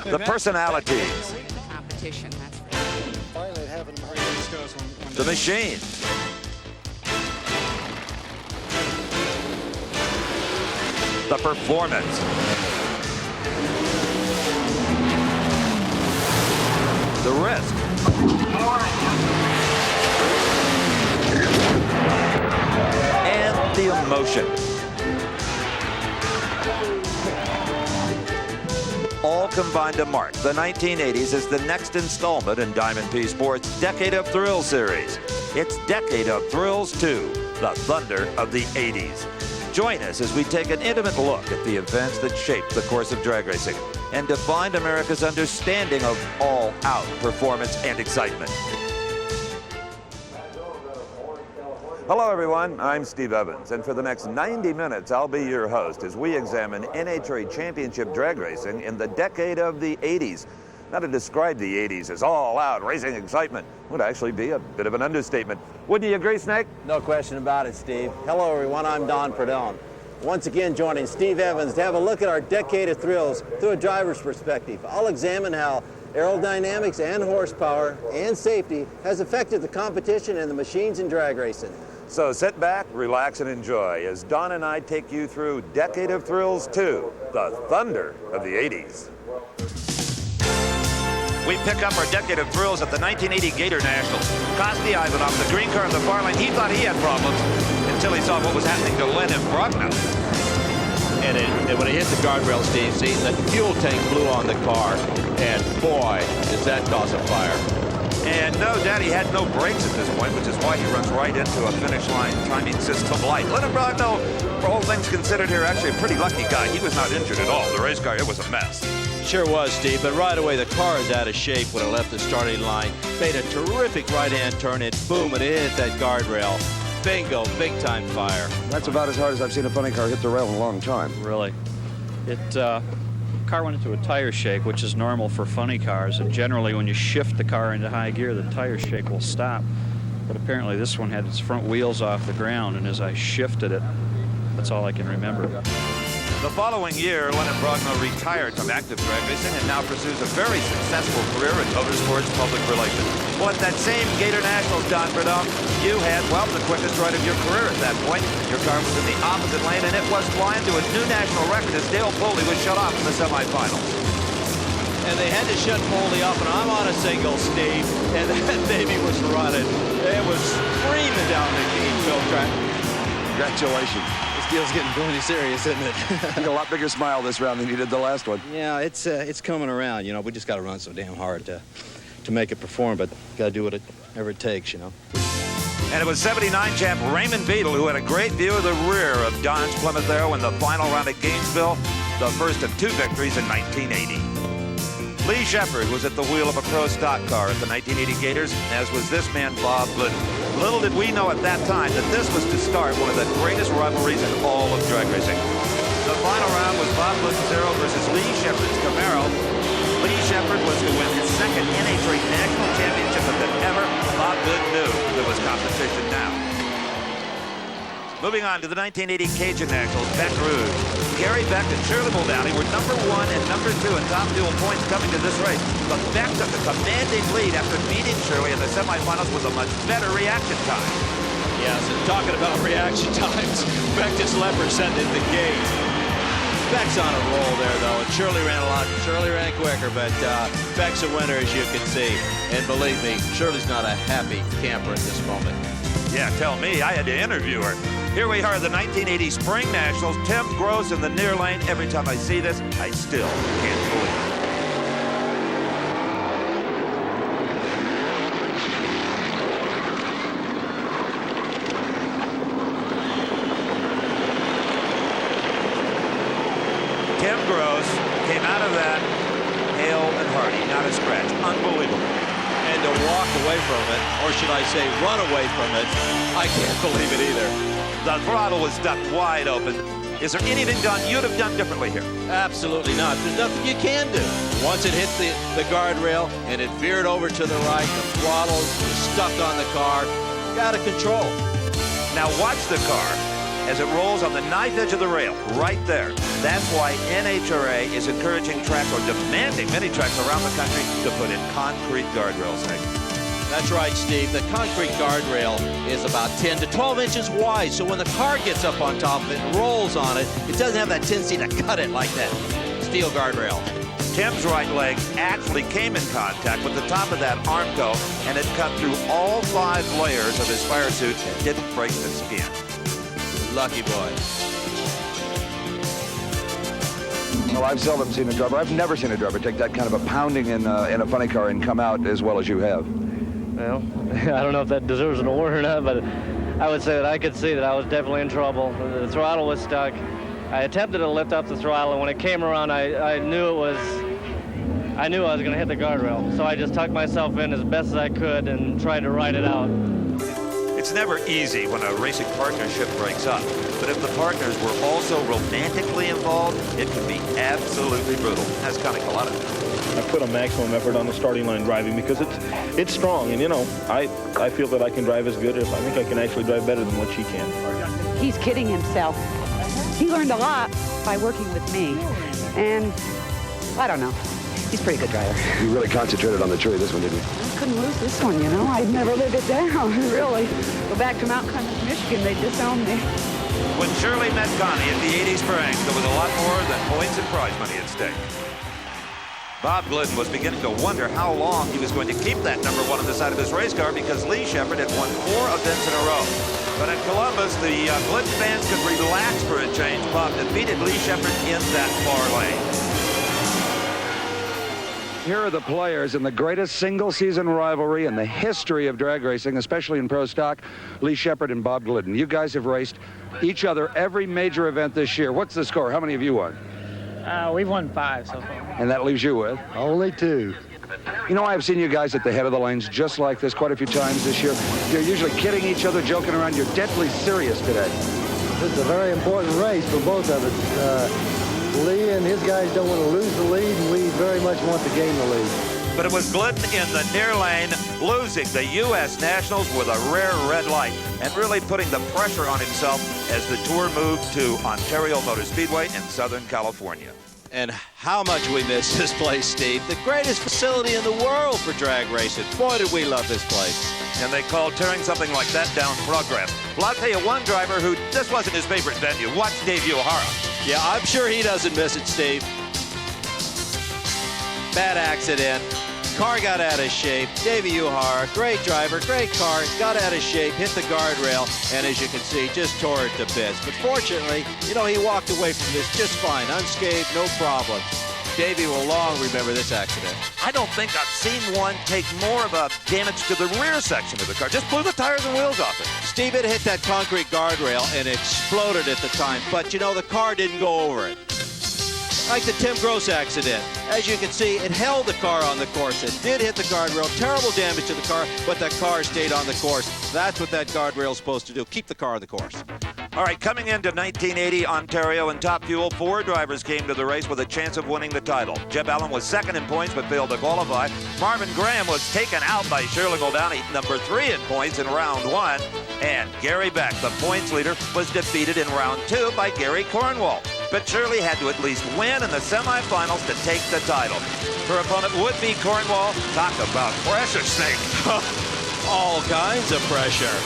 the personalities, Competition, that's right. the machine, the performance, the risk, and the emotion. All combined to mark the 1980s as the next installment in Diamond P Sports' Decade of Thrills series. It's Decade of Thrills 2, the thunder of the 80s. Join us as we take an intimate look at the events that shaped the course of drag racing and defined America's understanding of all-out performance and excitement. Hello, everyone. I'm Steve Evans, and for the next 90 minutes, I'll be your host as we examine NHRA Championship drag racing in the decade of the 80s. Now, to describe the 80s as all-out racing excitement would actually be a bit of an understatement. Wouldn't you agree, Snake? No question about it, Steve. Hello, everyone. I'm Don Perdone. Once again, joining Steve Evans to have a look at our Decade of Thrills through a driver's perspective. I'll examine how aerodynamics and horsepower and safety has affected the competition and the machines in drag racing. So sit back, relax, and enjoy as Don and I take you through Decade of Thrills 2, the thunder of the 80s. We pick up our Decade of Thrills at the 1980 Gator Nationals. Kosti Ivanov, the green car in the far lane, he thought he had problems until he saw what was happening to Lenin Brogna. And when it hit the guardrail, Steve, see, the fuel tank blew on the car, and boy, does that cause a fire. And no doubt he had no brakes at this point, which is why he runs right into a finish line timing system light. Lenin Brogna, for all things considered here, actually a pretty lucky guy. He was not injured at all. The race car, it was a mess. Sure was, Steve, but right away the car is out of shape when it left the starting line. Made a terrific right-hand turn, and boom, it hit that guardrail. Bingo, big-time fire. That's about as hard as I've seen a funny car hit the rail in a long time. Really. Car went into a tire shake, which is normal for funny cars, and generally when you shift the car into high gear, the tire shake will stop. But apparently this one had its front wheels off the ground, and as I shifted it, that's all I can remember. The following year, Lenin Brogna retired from active drag racing and now pursues a very successful career in motorsports public relations. Well, at that same Gator Nationals, Don Perdone, you had, well, the quickest ride of your career at that point. Your car was in the opposite lane, and it was flying to a new national record as Dale Foley was shut off in the semifinals. And they had to shut Foley off, and I'm on a single, Steve, and that baby was running. It was screaming down the Gainesville track. Congratulations. This deal's getting really serious, isn't it? You got a lot bigger smile this round than you did the last one. Yeah, it's coming around. You know, we just got to run so damn hard to make it perform, but got to do whatever it takes, you know. And it was 79 champ Raymond Beadle who had a great view of the rear of Don's Plymouth Arrow in the final round at Gainesville, the first of two victories in 1980. Lee Shepherd was at the wheel of a pro stock car at the 1980 Gators, as was this man, Bob Glidden. Little did we know at that time that this was to start one of the greatest rivalries in all of drag racing. The final round was Bob Glidden's Arrow versus Lee Shepherd's Camaro. Lee Shepherd was to win his second NHRA National Championship, but that ever Bob Glidden knew there was competition now. Moving on to the 1980 Cajun Nationals, Baton Rouge. Gary Beck and Shirley Muldowney were #1 and #2 in top dual points coming to this race. But Beck took a commanding lead after beating Shirley in the semifinals with a much better reaction time. Yes, and talking about reaction times, Beck just represented the gate. Beck's on a roll there, though, and Shirley ran quicker, but Beck's a winner, as you can see. And believe me, Shirley's not a happy camper at this moment. Yeah, tell me, I had to interview her. Here we are at the 1980 Spring Nationals. Tim Gross in the near lane. Every time I see this, I still can't believe it. Tim Gross came out of that hale and hearty, not a scratch. Unbelievable. And to walk away from it, or should I say run away from it, I can't believe it either. The throttle was ducked wide open. Is there anything, Don, you'd have done differently here? Absolutely not. There's nothing you can do. Once it hit the guardrail and it veered over to the right, the throttle was stuck on the car. Out of control. Now watch the car. as it rolls on the knife edge of the rail, right there. That's why NHRA is encouraging tracks, or demanding many tracks around the country, to put in concrete guardrails, Hank. That's right, Steve. The concrete guardrail is about 10 to 12 inches wide, so when the car gets up on top of it and rolls on it, it doesn't have that tendency to cut it like that steel guardrail. Tim's right leg actually came in contact with the top of that Armco, and it cut through all 5 layers of his fire suit and didn't break the skin. Lucky boy. Well, I've seldom seen a driver. I've never seen a driver take that kind of a pounding in a funny car and come out as well as you have. Well, I don't know if that deserves an award or not, but I would say that I could see that I was definitely in trouble. The throttle was stuck. I attempted to lift up the throttle, and when it came around, I knew I was going to hit the guardrail. So I just tucked myself in as best as I could and tried to ride it out. It's never easy when a racing partnership breaks up, but if the partners were also romantically involved, it can be absolutely brutal. That's Connie Collada. I put a maximum effort on the starting line driving because it's strong, and I feel that I can drive as good as I think I can actually drive better than what she can. He's kidding himself. He learned a lot by working with me, and I don't know. He's a pretty good driver. You really concentrated on the tree this one, didn't you? I couldn't lose this one, you know. I'd never lived it down, really. Go back to Mount Clemens, Michigan, they disowned me. When Shirley met Connie at the 80 Springs, there was a lot more than points and prize money at stake. Bob Glidden was beginning to wonder how long he was going to keep that number 1 on the side of his race car, because Lee Shepherd had won 4 events in a row. But at Columbus, the Glidden fans could relax for a change. Bob defeated Lee Shepherd in that far lane. Here are the players in the greatest single-season rivalry in the history of drag racing, especially in pro stock, Lee Shepherd and Bob Glidden. You guys have raced each other every major event this year. What's the score? How many have you won? We've won 5 so far. And that leaves you with? Only 2. You know, I've seen you guys at the head of the lanes just like this quite a few times this year. You're usually kidding each other, joking around. You're deadly serious today. This is a very important race for both of us. Lee and his guys don't want to lose the lead, and we very much want to gain the lead. But it was Glidden in the near lane, losing the U.S. Nationals with a rare red light, and really putting the pressure on himself as the tour moved to Ontario Motor Speedway in Southern California. And how much we miss this place, Steve. The greatest facility in the world for drag racing. Boy, did we love this place. And they called tearing something like that down progress. Well, I'll tell you one driver who this wasn't his favorite venue. Watch Dave Uehara. Yeah, I'm sure he doesn't miss it, Steve. Bad accident. Car got out of shape. Davey Uehara, great driver, great car, got out of shape, hit the guardrail, and as you can see, just tore it to bits. But fortunately, he walked away from this just fine, unscathed, no problem. Davey will long remember this accident. I don't think I've seen one take more of a damage to the rear section of the car. Just blew the tires and wheels off it. Steve, it hit that concrete guardrail and exploded at the time, but the car didn't go over it. Like the Tim Gross accident. As you can see, it held the car on the course. It did hit the guardrail, terrible damage to the car, but that car stayed on the course. That's what that guardrail is supposed to do, keep the car on the course. All right, coming into 1980 Ontario and Top Fuel, 4 drivers came to the race with a chance of winning the title. Jeb Allen was second in points but failed to qualify. Marvin Graham was taken out by Shirley Muldowney, number 3 in points in round 1. And Gary Beck, the points leader, was defeated in round 2 by Gary Cornwall. But Shirley had to at least win in the semifinals to take the title. Her opponent would be Cornwall. Talk about pressure, Snake. All kinds of pressure.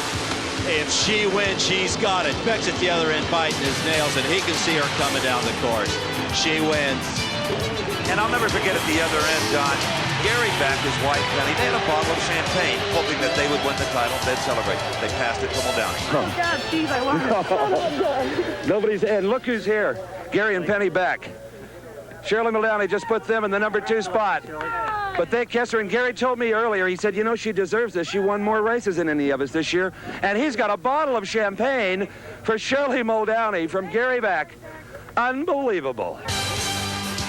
If she wins, she's got it. Beck's at the other end biting his nails, and he can see her coming down the course. She wins. And I'll never forget at the other end, Don, Gary Beck, his wife, Penny, they had a bottle of champagne, hoping that they would win the title. They'd celebrate. They passed it to Muldowney. Oh, God, Steve, I want it. Nobody's, and look who's here. Gary and Penny Beck. Shirley Muldowney just put them in the number 2 spot. But they kissed her, and Gary told me earlier, he said, she deserves this. She won more races than any of us this year. And he's got a bottle of champagne for Shirley Muldowney from Gary Beck. Unbelievable.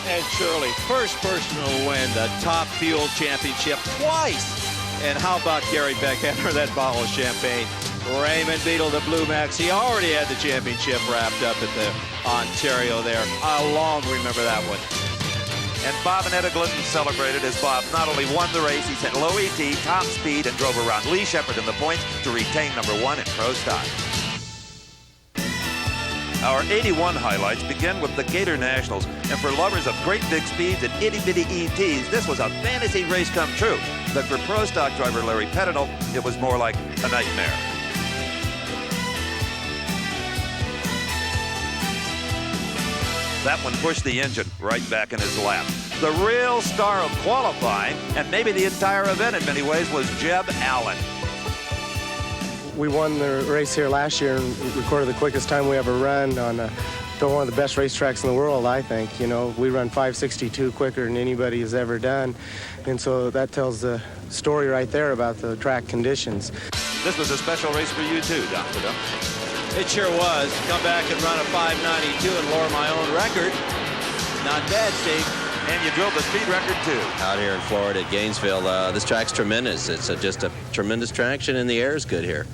And Shirley, first person to win the Top Fuel Championship twice. And how about Gary Beck having that bottle of champagne? Raymond Beadle, the Blue Max, he already had the championship wrapped up at the Ontario there. I'll long remember that one. And Bob and Etta Glidden celebrated as Bob not only won the race, he set low ET, top speed, and drove around Lee Shepherd in the points to retain number 1 in pro stock. Our 81 highlights begin with the Gator Nationals. And for lovers of great big speeds and itty-bitty ETs, this was a fantasy race come true. But for pro stock driver Larry Pettinel, it was more like a nightmare. That one pushed the engine right back in his lap. The real star of qualifying, and maybe the entire event in many ways, was Jeb Allen. We won the race here last year and recorded the quickest time we ever run on one of the best racetracks in the world, I think. You know, we run 5:62 quicker than anybody has ever done. And so that tells the story right there about the track conditions. This was a special race for you too, Dr. Dunn. It sure was. Come back and run a 5:92 and lower my own record. Not bad, Steve. And you drove the speed record too. Out here in Florida at Gainesville, this track's tremendous. It's just a tremendous traction, and the air is good here.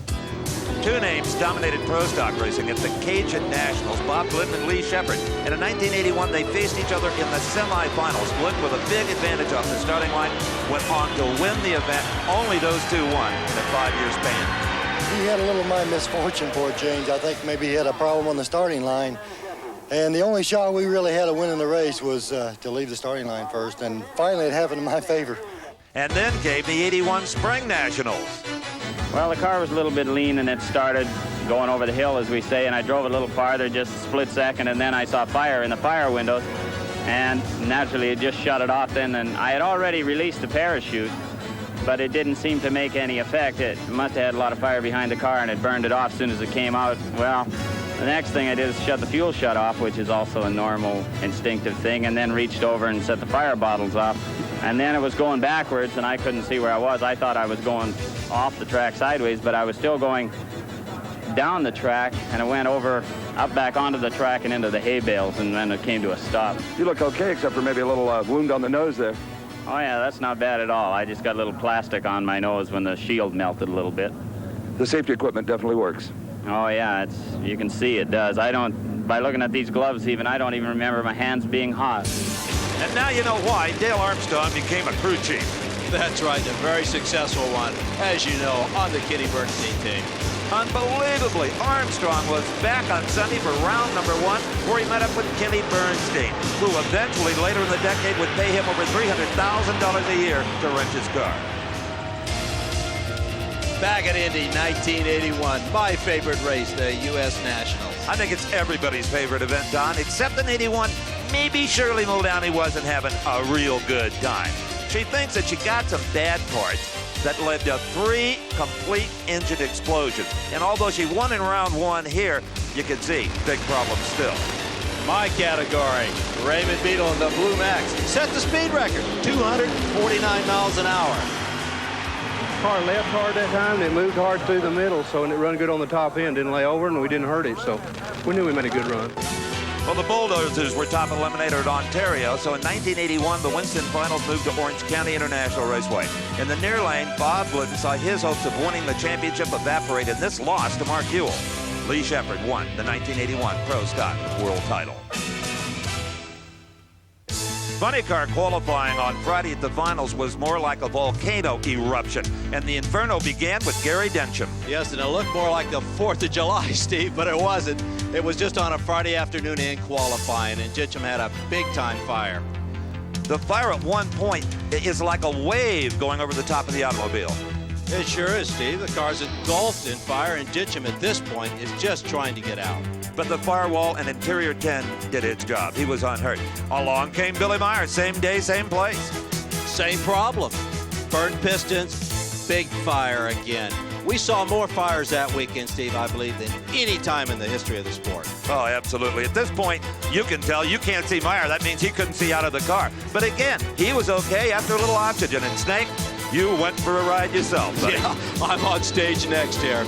Two names dominated pro stock racing at the Cajun Nationals, Bob Glidden and Lee Shepard. And in 1981, they faced each other in the semifinals. Glidden, with a big advantage off the starting line, went on to win the event. Only those two won in a 5-year span. He had a little of my misfortune for a change. I think maybe he had a problem on the starting line. And the only shot we really had of winning the race was to leave the starting line first. And finally, it happened in my favor. And then came the 81 Spring Nationals. Well, the car was a little bit lean, and it started going over the hill, as we say, and I drove a little farther, just a split second, and then I saw fire in the fire windows, and naturally it just shut it off then, and I had already released the parachute, but it didn't seem to make any effect. It must have had a lot of fire behind the car, and it burned it off as soon as it came out. Well, the next thing I did is shut the fuel shut off, which is also a normal instinctive thing, and then reached over and set the fire bottles off. And then it was going backwards, and I couldn't see where I was. I thought I was going off the track sideways, but I was still going down the track, and it went over, up back onto the track and into the hay bales, and then it came to a stop. You look okay, except for maybe a little wound on the nose there. Oh, yeah, that's not bad at all. I just got a little plastic on my nose when the shield melted a little bit. The safety equipment definitely works. Oh, yeah, you can see it does. By looking at these gloves even, I don't even remember my hands being hot. And now you know why Dale Armstrong became a crew chief. That's right, a very successful one, as you know, on the Kenny Bernstein team. Unbelievably, Armstrong was back on Sunday for round number 1, where he met up with Kenny Bernstein, who eventually, later in the decade, would pay him over $300,000 a year to wrench his car. Back at Indy, 1981, my favorite race, the U.S. Nationals. I think it's everybody's favorite event, Don, except in 81, maybe Shirley Muldowney wasn't having a real good time. She thinks that she got some bad parts that led to 3 complete engine explosions. And although she won in round 1 here, you can see big problems still. My category, Raymond Beadle in the Blue Max set the speed record, 249 miles an hour. Car left hard that time, and it moved hard through the middle, and it run good on the top end, didn't lay over, and we didn't hurt it, so we knew we made a good run. Well, the Bulldozers were top eliminator at Ontario, so in 1981, the Winston Finals moved to Orange County International Raceway. In the near lane, Bob Glidden saw his hopes of winning the championship evaporate in this loss to Mark Ewell. Lee Shepard won the 1981 Pro Stock World title. Funny car qualifying on Friday at the finals was more like a volcano eruption, and the inferno began with Gary Densham. Yes, and it looked more like the 4th of July, Steve, but it wasn't. It was just on a Friday afternoon in qualifying, and Densham had a big-time fire. The fire at one point is like a wave going over the top of the automobile. It sure is, Steve. The car's engulfed in fire, and Densham at this point is just trying to get out. But the firewall and interior 10 did its job. He was unhurt. Along came Billy Meyer, same day, same place. Same problem. Burnt pistons, big fire again. We saw more fires that weekend, Steve, I believe, than any time in the history of the sport. Oh, absolutely. At this point, you can tell you can't see Meyer. That means he couldn't see out of the car. But again, he was okay after a little oxygen. And Snake, you went for a ride yourself, buddy. Yeah, I'm on stage next here.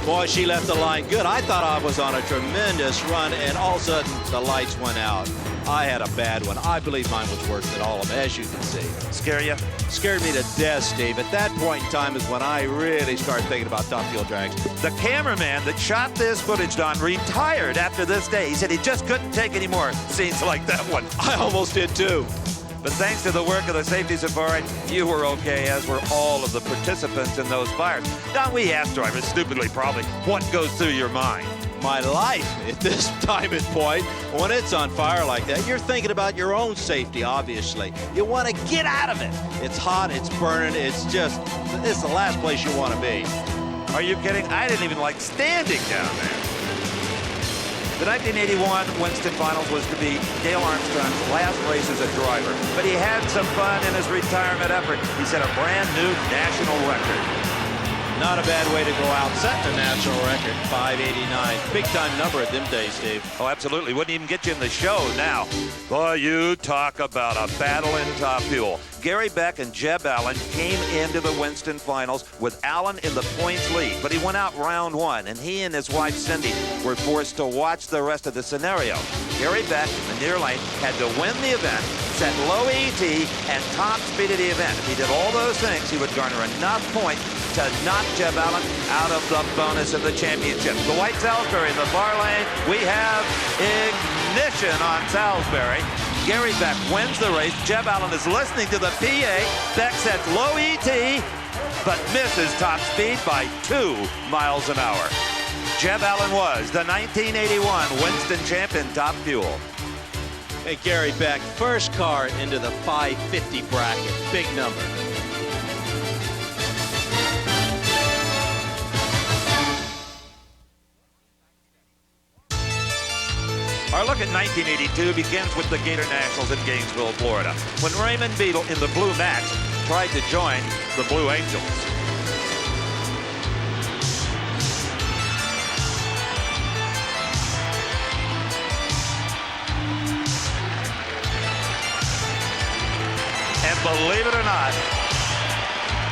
Boy, she left the line good. I thought I was on a tremendous run, and all of a sudden, the lights went out. I had a bad one. I believe mine was worse than all of them, as you can see. Scare you? Scared me to death, Steve. At that point in time is when I really started thinking about top fuel drags. The cameraman that shot this footage, Don, retired after this day. He said he just couldn't take any more scenes like that one. I almost did, too. But thanks to the work of the safety safari, you were okay, as were all of the participants in those fires. Don, we asked drivers, stupidly probably, what goes through your mind? my life at this time and point. When it's on fire like that, you're thinking about your own safety, obviously. You want to get out of it. It's hot, it's burning, it's the last place you want to be. Are you kidding? I didn't even like standing down there. The 1981 Winston Finals was to be Dale Armstrong's last race as a driver, but he had some fun in his retirement effort. He set a brand new national record. Not a bad way to go out, setting a national record, 589. Big time number at them days, Dave. Oh, absolutely. Wouldn't even get you in the show now. Boy, you talk about a battle in Top Fuel. Gary Beck and Jeb Allen came into the Winston Finals with Allen in the points lead, but he went out round one, and he and his wife Cindy were forced to watch the rest of the scenario. Gary Beck in the near lane had to win the event, set low ET, and top speed of the event. If he did all those things, he would garner enough points to knock Jeb Allen out of the bonus of the championship. Dwight Salisbury in the far lane. We have ignition on Salisbury. Gary Beck wins the race. Jeb Allen is listening to the PA. Beck sets low ET, but misses top speed by 2 miles an hour. Jeb Allen was the 1981 Winston champion Top Fuel. Hey, Gary Beck, first car into the 550 bracket. Big number. Our look at 1982 begins with the Gator Nationals in Gainesville, Florida, when Raymond Beadle in the Blue Max tried to join the Blue Angels. And believe it or not,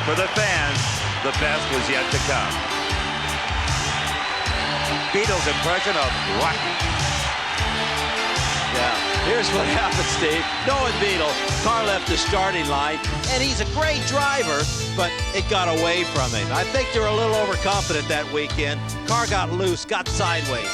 for the fans, the best was yet to come. Beadle's impression of Rocky. Yeah, here's what happened, Steve. Knowing Beadle, car left the starting line, and he's a great driver, but it got away from him. I think they're a little overconfident that weekend. Car got loose, got sideways,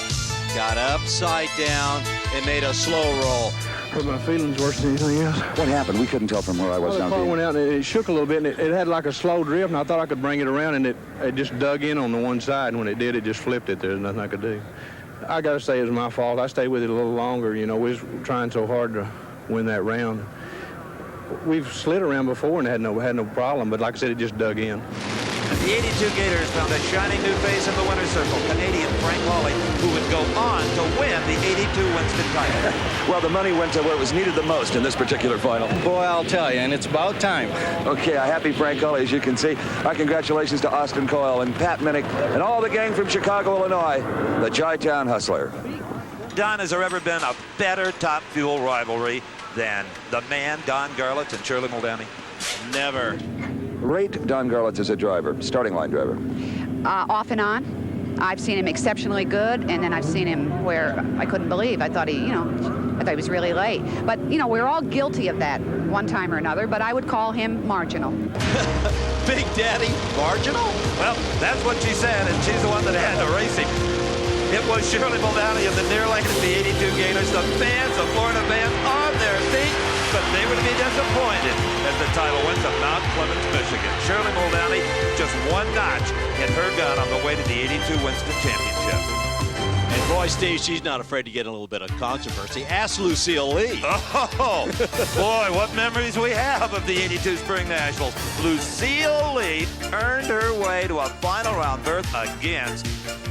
got upside down, and made a slow roll. Hurt my feelings worse than anything else. What happened? We couldn't tell from where I was The car went out and it shook a little bit, and it had like a slow drift, and I thought I could bring it around, and it just dug in on the one side, and when it did, it just flipped it. There's nothing I could do. I got to say it was my fault. I stayed with it a little longer. You know, we was trying so hard to win that round. We've slid around before and had no problem, but like I said, it just dug in. The 82 Gators found a shining new face in the winner's circle, Canadian Frank Hawley, who would go on to win the 82 Winston title. Well, the money went to where it was needed the most in this particular final. Boy, I'll tell you, and it's about time. Okay, a happy Frank Hawley, as you can see. Our congratulations to Austin Coyle and Pat Minnick and all the gang from Chicago, Illinois, the Chi-Town Hustler. Don, has there ever been a better Top Fuel rivalry than the man, Don Garlits, and Shirley Muldowney? Never. Rate Don Garlits as a driver, starting line driver. Off and on. I've seen him exceptionally good, and then I've seen him where I couldn't believe. I thought he was really late. But, we're all guilty of that one time or another, but I would call him marginal. Big Daddy marginal? Well, that's what she said, and she's the one that had to race him. It was Shirley Muldowney in the near lane of the 82 Gators. The fans, the Florida fans, on their feet, but they would be disappointed as the title went to Mount Clemens, Michigan. Shirley Muldowney just one notch in her gun on the way to the 82 Winston Championship. And boy, Steve, she's not afraid to get a little bit of controversy. Ask Lucille Lee. Oh, boy, what memories we have of the 82 Spring Nationals. Lucille Lee earned her way to a final round berth against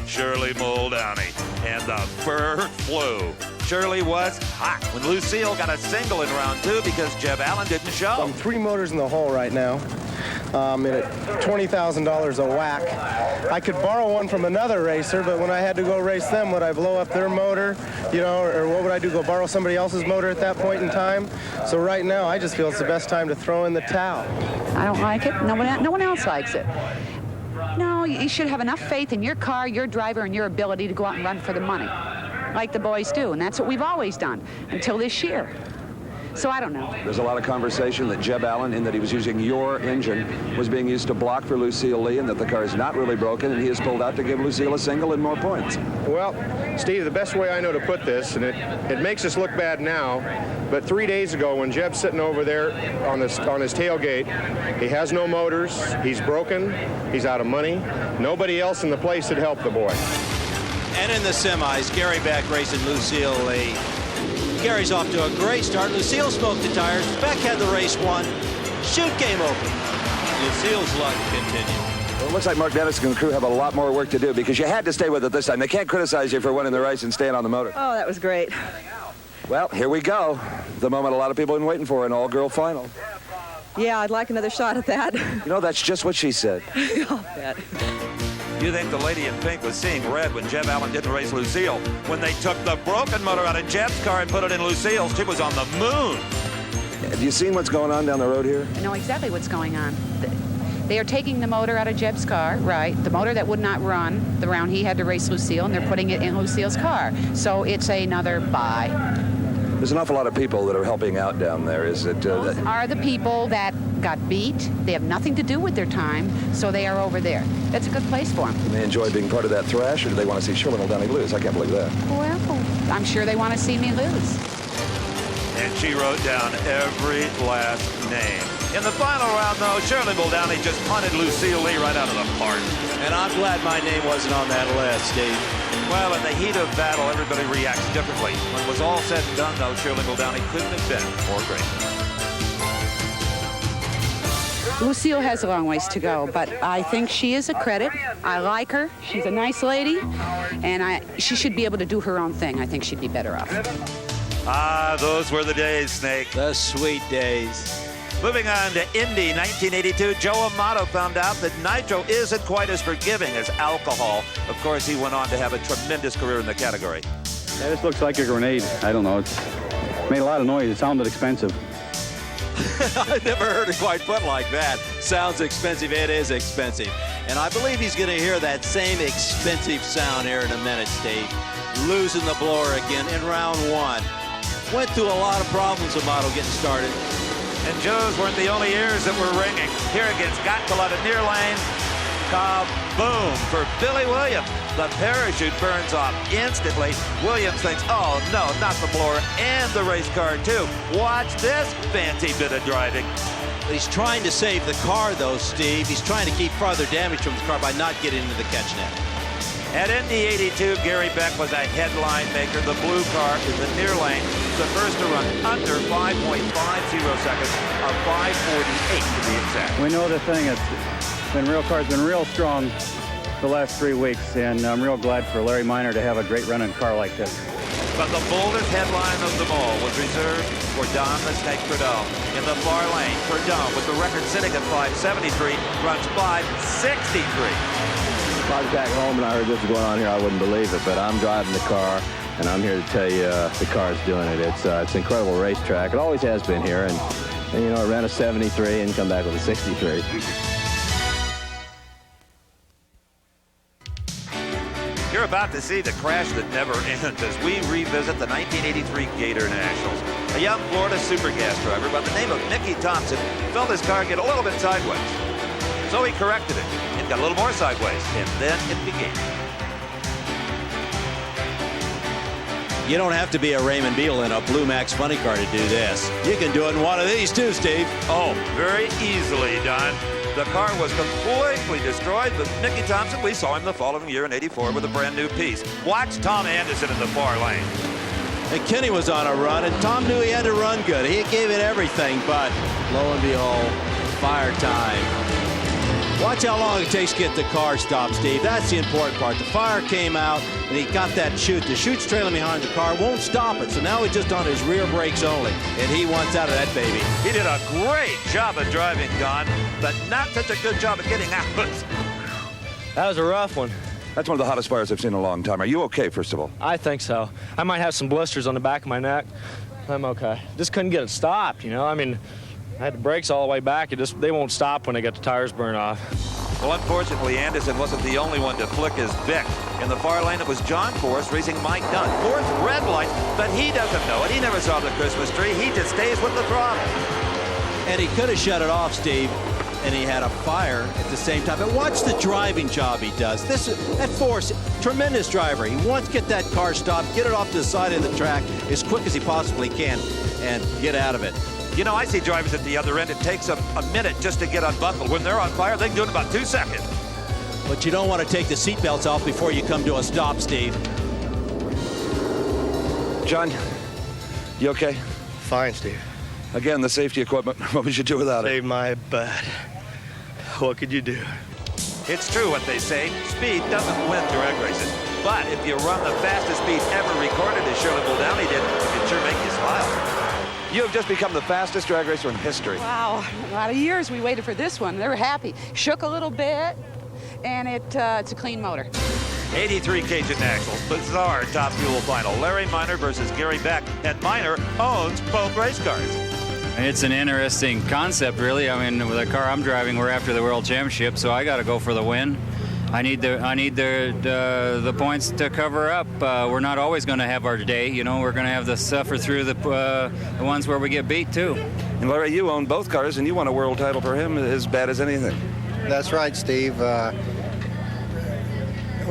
Shirley Muldowney, and the bird flew. Shirley was hot when Lucille got a single in round 2 because Jeb Allen didn't show. 3 motors in the hole right now. And at $20,000 a whack. I could borrow one from another racer, but when I had to go race them, would I blow up their motor, or what would I do, go borrow somebody else's motor at that point in time? So right now, I just feel it's the best time to throw in the towel. I don't like it. No one else likes it. No, you should have enough faith in your car, your driver, and your ability to go out and run for the money, like the boys do, and that's what we've always done until this year. So I don't know. There's a lot of conversation that Jeb Allen, in that he was using your engine, was being used to block for Lucille Lee, and that the car is not really broken, and he has pulled out to give Lucille a single and more points. Well, Steve, the best way I know to put this, and it makes us look bad now, but 3 days ago when Jeb's sitting over there on his tailgate, he has no motors, he's broken, he's out of money. Nobody else in the place had helped the boy. And in the semis, Gary Beck racing Lucille Lee. Gary's off to a great start. Lucille smoked the tires. Beck had the race won. Chute game open. Lucille's luck continued. Well, it looks like Mark Dennison and the crew have a lot more work to do because you had to stay with it this time. They can't criticize you for winning the race and staying on the motor. Oh, that was great. Well, here we go. The moment a lot of people have been waiting for, an all-girl final. Yeah, I'd like another shot at that. You know, that's just what she said. I'll bet. You think the lady in pink was seeing red when Jeb Allen didn't race Lucille? When they took the broken motor out of Jeb's car and put it in Lucille's, she was on the moon. Have you seen what's going on down the road here? I know exactly what's going on. They are taking the motor out of Jeb's car, right? The motor that would not run the round he had to race Lucille, and they're putting it in Lucille's car. So it's another bye. There's an awful lot of people that are helping out down there. Is it? Those are the people that got beat. They have nothing to do with their time, so they are over there. That's a good place for them. They enjoy being part of that thrash, or do they want to see Shirley Muldowney lose? I can't believe that. Well, I'm sure they want to see me lose. And she wrote down every last name. In the final round, though, Shirley Muldowney just punted Lucille Lee right out of the park. And I'm glad my name wasn't on that list, Steve. Well, in the heat of battle, everybody reacts differently. When it was all said and done, though, Shirley Muldowney couldn't have been more great. Lucille has a long ways to go, but I think she is a credit. I like her. She's a nice lady, and she should be able to do her own thing. I think she'd be better off. Ah, those were the days, Snake. The sweet days. Moving on to Indy 1982, Joe Amato found out that nitro isn't quite as forgiving as alcohol. Of course, he went on to have a tremendous career in the category. Yeah, this looks like a grenade. I don't know. It's made a lot of noise. It sounded expensive. I've never heard it quite put like that. Sounds expensive. It is expensive. And I believe he's going to hear that same expensive sound here in a minute, Steve. Losing the blower again in round one. Went through a lot of problems, Amato, getting started. And Joe's weren't the only ears that were ringing. Here against Gatcola to near lane. Kaboom for Billy Williams. The parachute burns off instantly. Williams thinks, oh no, not the blower and the race car too. Watch this fancy bit of driving. He's trying to save the car though, Steve. He's trying to keep farther damage from the car by not getting into the catch net. At Indy 82, Gary Beck was a headline maker. The blue car in the near lane, the first to run under 5.50 seconds, or 5:48 to be exact. We know the thing. Real car's been real strong the last 3 weeks, and I'm real glad for Larry Minor to have a great running car like this. But the boldest headline of them all was reserved for Don the Snake Prudhomme. In the far lane, Prudhomme, with the record sitting at 5:73, runs 5:63. If I was back home and I heard this was going on here, I wouldn't believe it, but I'm driving the car, and I'm here to tell you the car's doing it. It's an incredible racetrack. It always has been here, and you know, it ran a 73 and come back with a 63. You're about to see the crash that never ends as we revisit the 1983 Gator Nationals. A young Florida super gas driver by the name of Mickey Thompson felt his car get a little bit sideways. So he corrected it. It got a little more sideways, and then it began. You don't have to be a Raymond Beadle in a Blue Max funny car to do this. You can do it in one of these too, Steve. Oh, very easily, Don. The car was completely destroyed, but Mickey Thompson, we saw him the following year in '84 with a brand new piece. Watch Tom Anderson in the far lane. And Kenny was on a run, and Tom knew he had to run good. He gave it everything, but lo and behold, fire time. Watch how long it takes to get the car stopped, Steve. That's the important part. The fire came out, and he got that chute. The chute's trailing behind the car, won't stop it. So now he's just on his rear brakes only, and he wants out of that baby. He did a great job of driving, Don, but not such a good job of getting out. That was a rough one. That's one of the hottest fires I've seen in a long time. Are you okay, first of all? I think so. I might have some blisters on the back of my neck. I'm okay. Just couldn't get it stopped, you know? I mean, I had the brakes all the way back. They won't stop when they get the tires burned off. Well, unfortunately, Anderson wasn't the only one to flick his Vic. In the far lane, it was John Forrest racing Mike Dunn. Fourth red light, but he doesn't know it. He never saw the Christmas tree. He just stays with the throttle. And he could have shut it off, Steve, and he had a fire at the same time. But watch the driving job he does. That Forrest, tremendous driver. He wants to get that car stopped, get it off to the side of the track as quick as he possibly can, and get out of it. You know, I see drivers at the other end. It takes them a minute just to get unbuckled. When they're on fire, they can do it in about 2 seconds. But you don't want to take the seatbelts off before you come to a stop, Steve. John, you okay? Fine, Steve. Again, the safety equipment. What would you do without it? Save my butt. What could you do? It's true what they say. Speed doesn't win drag races. But if you run the fastest speed ever recorded, as Shirley Muldowney did, it can sure make you smile. You have just become the fastest drag racer in history. Wow, a lot of years we waited for this one. They were happy. Shook a little bit, and it's a clean motor. 83 Cajun Nationals, bizarre top fuel final. Larry Minor versus Gary Beck, and Minor owns both race cars. It's an interesting concept, really. I mean, with the car I'm driving, we're after the World Championship, so I got to go for the win. I need the points to cover up. We're not always going to have our day, you know. We're going to have to suffer through the ones where we get beat too. And Larry, you own both cars, and you won a world title for him as bad as anything. That's right, Steve. Well,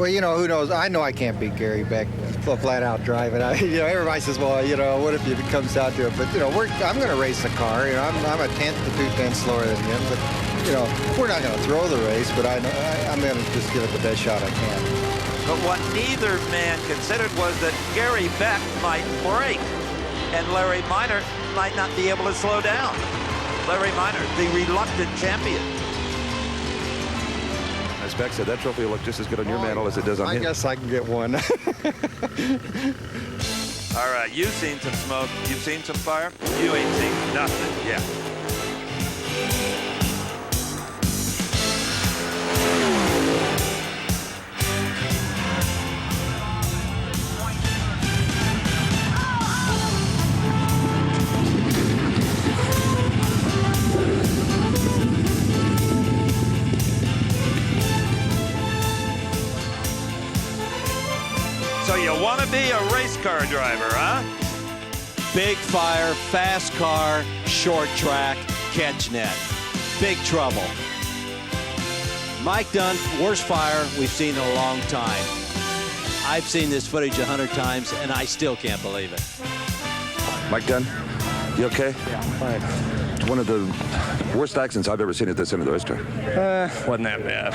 you know, who knows? I know I can't beat Gary Beck flat out driving. Everybody says, well, what if it comes down to it? But, I'm going to race the car. I'm a tenth to 2/10 slower than him. But, we're not going to throw the race, but I'm going to just give it the best shot I can. But what neither man considered was that Gary Beck might break, and Larry Minor might not be able to slow down. Larry Minor, the reluctant champion. As Beck said, that trophy will look just as good on your mantle as it does on him. I guess I can get one. All right, you've seen some smoke. You've seen some fire. You ain't seen nothing yet. So you want to be a race car driver, huh? Big fire, fast car, short track, catch net. Big trouble. Mike Dunn, worst fire we've seen in a long time. I've seen this footage 100 times, and I still can't believe it. Mike Dunn, you okay? Yeah, I'm fine. One of the worst accidents I've ever seen at this end of the racetrack. Wasn't that bad.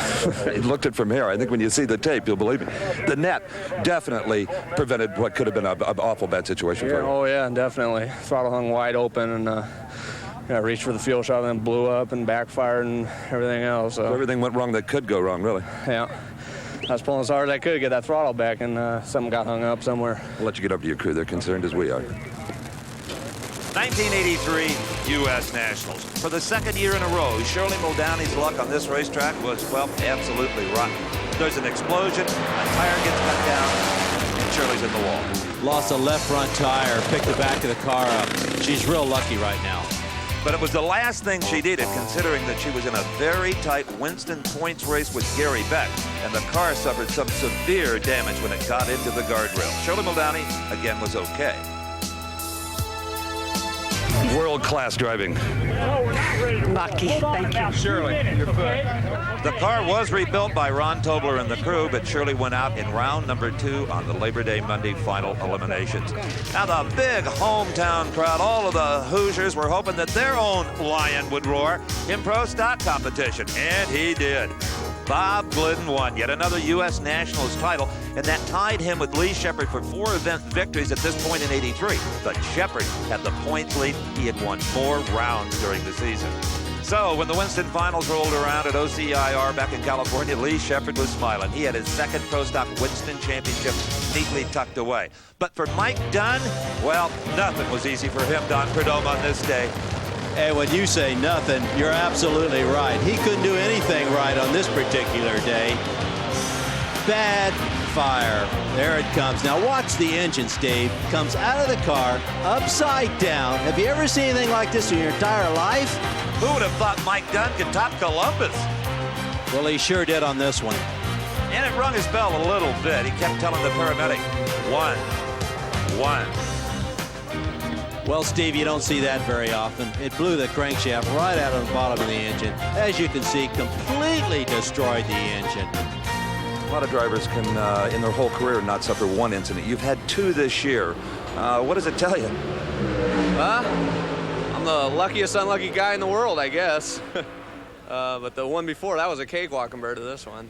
He looked it from here. I think when you see the tape, you'll believe me. The net definitely prevented what could have been an awful bad situation for you. Oh, yeah, definitely. Throttle hung wide open, and I reached for the fuel shot, and then blew up and backfired and everything else. So everything went wrong that could go wrong, really. Yeah. I was pulling as hard as I could to get that throttle back, and something got hung up somewhere. I'll let you get over to your crew. They're concerned as we are. 1983 U.S. Nationals. For the second year in a row, Shirley Muldowney's luck on this racetrack was, well, absolutely rotten. There's an explosion, a tire gets cut down, and Shirley's in the wall. Lost a left front tire, picked the back of the car up. She's real lucky right now. But it was the last thing she needed, considering that she was in a very tight Winston points race with Gary Beck, and the car suffered some severe damage when it got into the guardrail. Shirley Muldowney, again, was okay. World-class driving. Lucky, thank you. Shirley, your foot. The car was rebuilt by Ron Tobler and the crew, but Shirley went out in round number 2 on the Labor Day Monday final eliminations. Now the big hometown crowd, all of the Hoosiers were hoping that their own lion would roar in pro stock competition, and he did. Bob Glidden won yet another U.S. Nationals title, and that tied him with Lee Shepherd for 4 event victories at this point in '83. But Shepherd had the points lead. He had won more rounds during the season. So when the Winston Finals rolled around at OCIR back in California, Lee Shepherd was smiling. He had his second Pro Stock Winston Championship neatly tucked away. But for Mike Dunn, well, nothing was easy for him, Don Prudhomme, on this day. And when you say nothing, you're absolutely right. He couldn't do anything right on this particular day. Bad fire. There it comes. Now watch the engine, Steve. Comes out of the car, upside down. Have you ever seen anything like this in your entire life? Who would have thought Mike Dunn could top Columbus? Well, he sure did on this one. And it rung his bell a little bit. He kept telling the paramedic, 1, 1. Well, Steve, you don't see that very often. It blew the crankshaft right out of the bottom of the engine. As you can see, completely destroyed the engine. A lot of drivers can, in their whole career, not suffer one incident. You've had 2 this year. What does it tell you? I'm the luckiest unlucky guy in the world, I guess. But the one before, that was a cakewalk compared to this one.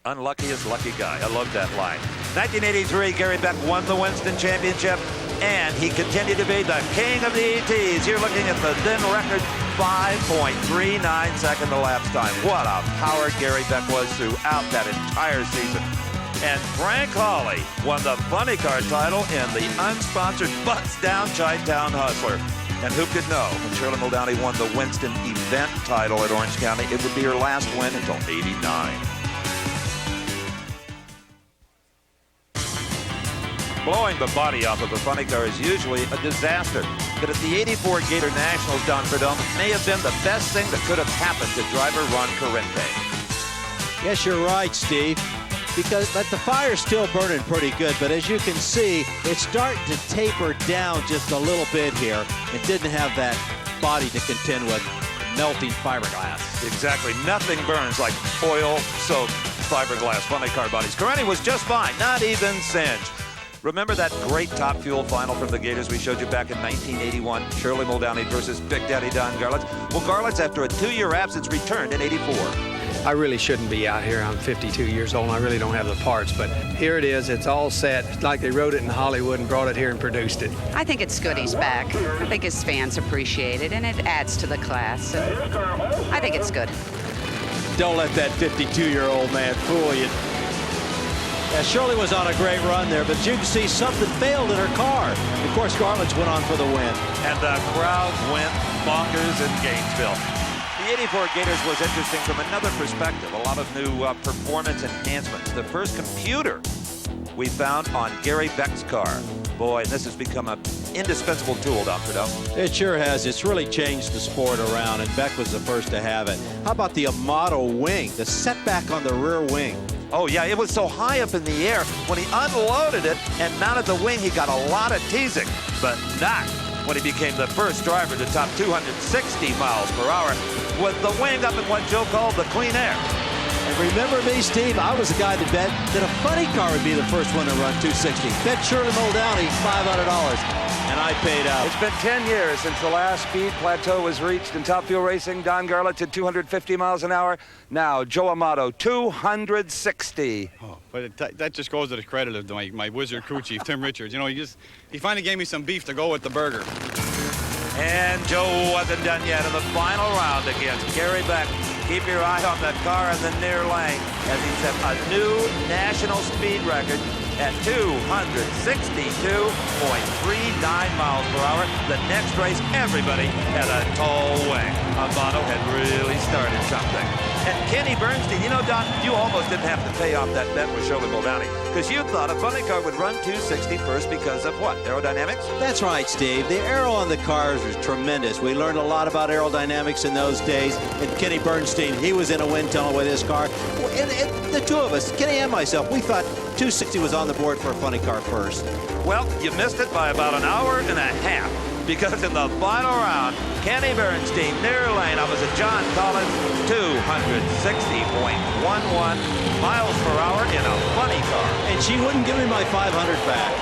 Unluckiest lucky guy. I love that line. 1983, Gary Beck won the Winston Championship, and he continued to be the king of the ETs. You're looking at the then record 5.39 second elapsed time. What a power Gary Beck was throughout that entire season. And Frank Hawley won the funny car title in the unsponsored Butts Down Chi-Town Hustler. And who could know, when Shirley Muldowney won the Winston event title at Orange County, it would be her last win until '89. Blowing the body off of a funny car is usually a disaster. But at the '84 Gator Nationals, Don Prudhomme, may have been the best thing that could have happened to driver Ron Corrente. Yes, you're right, Steve. But the fire's still burning pretty good. But as you can see, it's starting to taper down just a little bit here. It didn't have that body to contend with melting fiberglass. Exactly. Nothing burns like oil-soaked fiberglass funny car bodies. Corrente was just fine, not even singed. Remember that great Top Fuel final from the Gators we showed you back in 1981? Shirley Muldowney versus Big Daddy Don Garlits. Well, Garlits, after a 2-year absence, returned in '84. I really shouldn't be out here. I'm 52 years old and I really don't have the parts, but here it is. It's all set. It's like they wrote it in Hollywood and brought it here and produced it. I think it's good he's back. I think his fans appreciate it, and it adds to the class. I think it's good. Don't let that 52-year-old man fool you. Yeah, Shirley was on a great run there, but you can see something failed in her car. Of course, Garlits went on for the win. And the crowd went bonkers in Gainesville. The '84 Gators was interesting from another perspective. A lot of new performance enhancements. The first computer we found on Gary Beck's car. Boy, this has become an indispensable tool, Don Prudhomme. It sure has. It's really changed the sport around, and Beck was the first to have it. How about the Amato wing, the setback on the rear wing? Oh, yeah, it was so high up in the air. When he unloaded it and mounted the wing, he got a lot of teasing, but not when he became the first driver to top 260 miles per hour with the wing up in what Joe called the clean air. And remember me, Steve, I was the guy that bet that a funny car would be the first one to run 260. Bet Shirley Muldowney $500, and I paid out. It's been 10 years since the last speed plateau was reached in Top Fuel Racing. Don Garlits at 250 miles an hour. Now, Joe Amato, 260. Oh, but that just goes to the credit of my wizard crew chief, Tim Richards. You know, he finally gave me some beef to go with the burger. And Joe wasn't done yet in the final round against Gary Beck. Keep your eye on that car in the near lane as he set a new national speed record at 262.39 miles per hour. The next race, everybody had a tall wing. Amato had really started something. And Kenny Bernstein, you know, Don, you almost didn't have to pay off that bet with Shirley Muldowney because you thought a funny car would run 260 first because of what, aerodynamics? That's right, Steve. The aero on the cars was tremendous. We learned a lot about aerodynamics in those days. And Kenny Bernstein, he was in a wind tunnel with his car. And the two of us, Kenny and myself, we thought 260 was on the board for a funny car first. Well, you missed it by about an hour and a half because in the final round, Kenny Bernstein, near lane opposite John Collins, 260.11 miles per hour in a funny car. And she wouldn't give me my 500 back.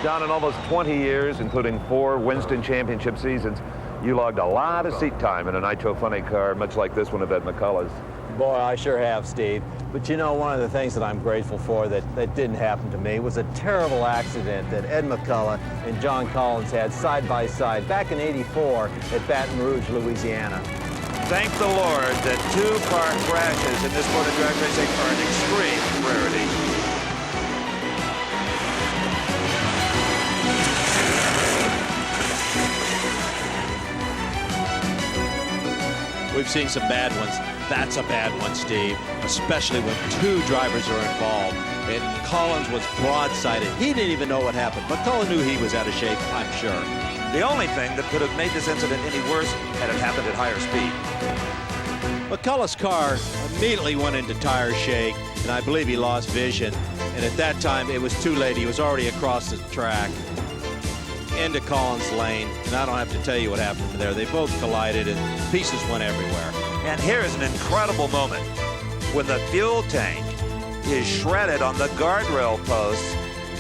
Don, in almost 20 years, including 4 Winston Championship seasons, you logged a lot of seat time in a Nitro funny car, much like this one at McCullough's. Boy, I sure have, Steve. But you know, one of the things that I'm grateful for that didn't happen to me was a terrible accident that Ed McCullough and John Collins had side by side back in '84 at Baton Rouge, Louisiana. Thank the Lord that 2-car crashes in this sport of drag racing are an extreme rarity. We've seen some bad ones. That's a bad one, Steve, especially when 2 drivers are involved. And Collins was broadsided. He didn't even know what happened. McCullough knew he was out of shape, I'm sure. The only thing that could have made this incident any worse had it happened at higher speed. McCullough's car immediately went into tire shake, and I believe he lost vision. And at that time, it was too late. He was already across the track into Collins' lane, and I don't have to tell you what happened there. They both collided, and pieces went everywhere. And here's an incredible moment when the fuel tank is shredded on the guardrail posts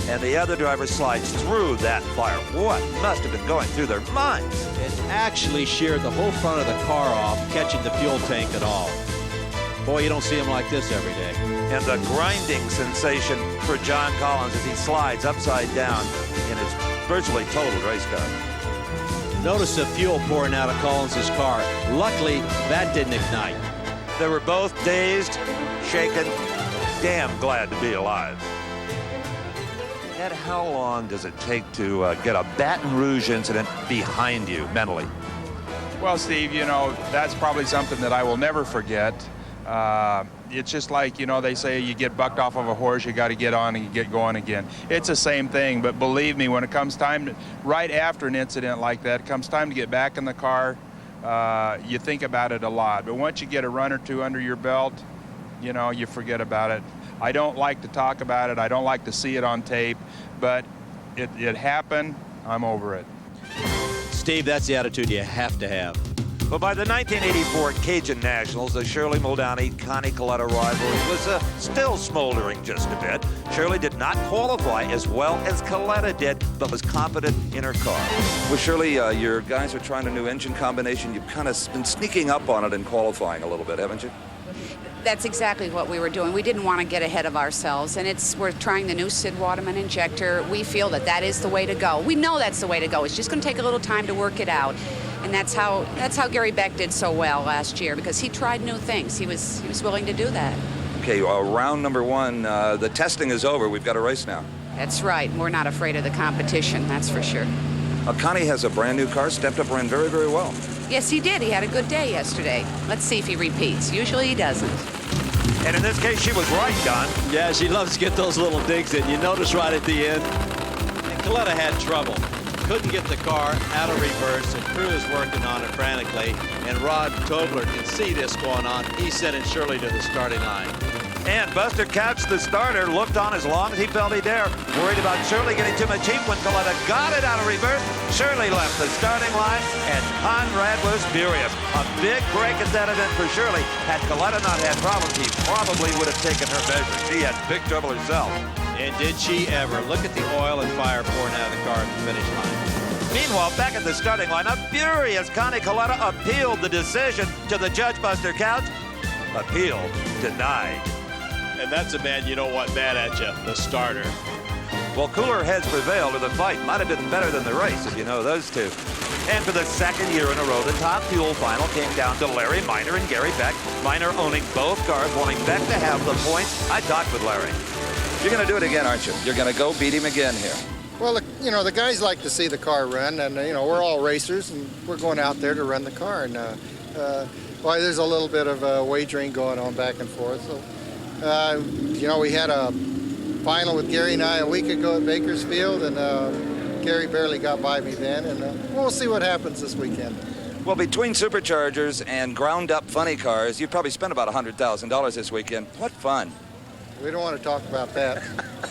and the other driver slides through that fire. What must have been going through their minds? It actually sheared the whole front of the car off, catching the fuel tank at all. Boy, you don't see him like this every day. And the grinding sensation for John Collins as he slides upside down in his virtually totaled race car. Notice the fuel pouring out of Collins's car. Luckily, that didn't ignite. They were both dazed, shaken, damn glad to be alive. Ed, how long does it take to get a Baton Rouge incident behind you mentally? Well, Steve, you know, that's probably something that I will never forget. It's just like, you know, they say you get bucked off of a horse, you got to get on and you get going again. It's the same thing, but believe me, when it comes time to, right after an incident like that, it comes time to get back in the car, you think about it a lot. But once you get a run or two under your belt, you know, you forget about it. I don't like to talk about it. I don't like to see it on tape, but it happened. I'm over it. Steve, that's the attitude you have to have. Well, by the 1984 Cajun Nationals, the Shirley Muldowney-Connie Kalitta rivalry was still smoldering just a bit. Shirley did not qualify as well as Kalitta did, but was competent in her car. Well, Shirley, your guys are trying a new engine combination. You've kind of been sneaking up on it in qualifying a little bit, haven't you? That's exactly what we were doing. We didn't want to get ahead of ourselves, and we're trying the new Sid Waterman injector. We feel that is the way to go. We know that's the way to go. It's just going to take a little time to work it out, and that's how Gary Beck did so well last year, because he tried new things. He was willing to do that. Okay, round number one. The testing is over. We've got a race now. That's right. We're not afraid of the competition. That's for sure. Connie has a brand new car. Stepped up, ran very, very well. Yes, he did. He had a good day yesterday. Let's see if he repeats. Usually he doesn't. And in this case, she was right, Don. Yeah, she loves to get those little digs in. You notice right at the end. And Kalitta had trouble. Couldn't get the car out of reverse, and crew is working on it frantically. And Rod Tobler can see this going on. He's sending Shirley to the starting line. And Buster Couch, the starter, looked on as long as he felt he dare. Worried about Shirley getting too much heat when Kalitta got it out of reverse. Shirley left the starting line, and Conrad was furious. A big break at that event for Shirley. Had Kalitta not had problems, he probably would have taken her measure. She had big trouble herself. And did she ever? Look at the oil and fire pouring out of the car at the finish line. Meanwhile, back at the starting line, a furious Connie Kalitta appealed the decision to the judge, Buster Couch. Appeal denied. And that's a man you don't want mad at you, the starter. Well, cooler heads prevailed, or the fight might have been better than the race, if you know those two. And for the second year in a row, the Top Fuel final came down to Larry Minor and Gary Beck. Minor owning both cars, wanting Beck to have the points. I talked with Larry. You're going to do it again, aren't you? You're going to go beat him again here. Well, you know, the guys like to see the car run, and, you know, we're all racers, and we're going out there to run the car. And, well, there's a little bit of wagering going on back and forth. So, you know, we had a final with Gary and I a week ago at Bakersfield, and Gary barely got by me then, and we'll see what happens this weekend. Well, between superchargers and ground-up funny cars, you probably spent about $100,000 this weekend. What fun. We don't want to talk about that.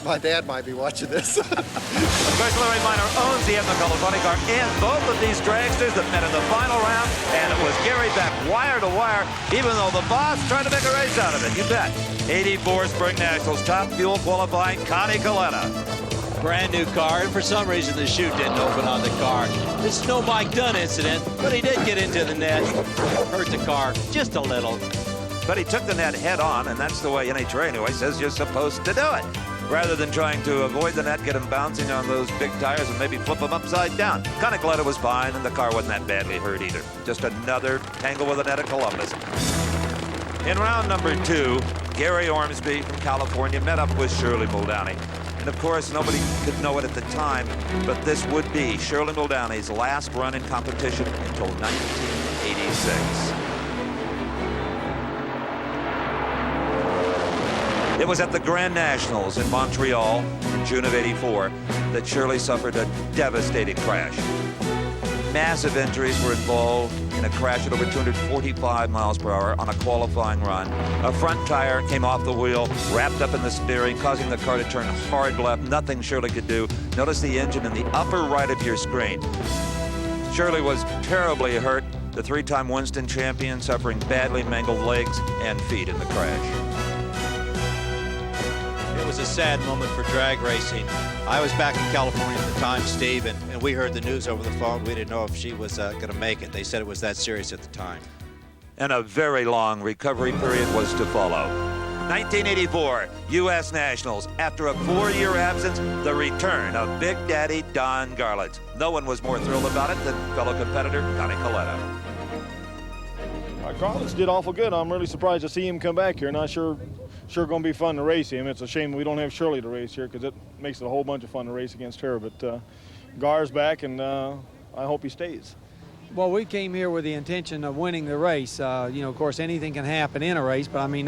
My dad might be watching this. Of course, Larry Minor owns the Epicolor funny car and both of these dragsters that met in the final round, and it was Gary Beck wire to wire, even though the boss tried to make a race out of it. You bet. 84 Spring Nationals, Top Fuel qualifying, Connie Kalitta. Brand new car, and for some reason the chute didn't open on the car. It's no Mike Dunn incident, but he did get into the net, hurt the car just a little. But he took the net head on, and that's the way NHRA anyway says you're supposed to do it. Rather than trying to avoid the net, get him bouncing on those big tires and maybe flip him upside down. Connie Kalitta was fine, and the car wasn't that badly hurt either. Just another tangle with the net at Columbus. In round number 2, Gary Ormsby from California met up with Shirley Muldowney. And of course, nobody could know it at the time, but this would be Shirley Muldowney's last run in competition until 1986. It was at the Grand Nationals in Montreal in June of '84 that Shirley suffered a devastating crash. Massive injuries were involved in a crash at over 245 miles per hour on a qualifying run. A front tire came off the wheel, wrapped up in the steering, causing the car to turn hard left. Nothing Shirley could do. Notice the engine in the upper right of your screen. Shirley was terribly hurt. The three-time Winston champion suffering badly mangled legs and feet in the crash. It was a sad moment for drag racing. I was back in California at the time, Steve, and we heard the news over the phone. We didn't know if she was going to make it. They said it was that serious at the time. and a very long recovery period was to follow. 1984, U.S. Nationals. After a 4-year absence, the return of Big Daddy Don Garlits. No one was more thrilled about it than fellow competitor Connie Coletta. Garlits did awful good. I'm really surprised to see him come back here. Not sure going to be fun to race him. It's a shame we don't have Shirley to race here because it makes it a whole bunch of fun to race against her. But Gar's back, and I hope he stays. Well, we came here with the intention of winning the race. You know, of course, anything can happen in a race, but I mean,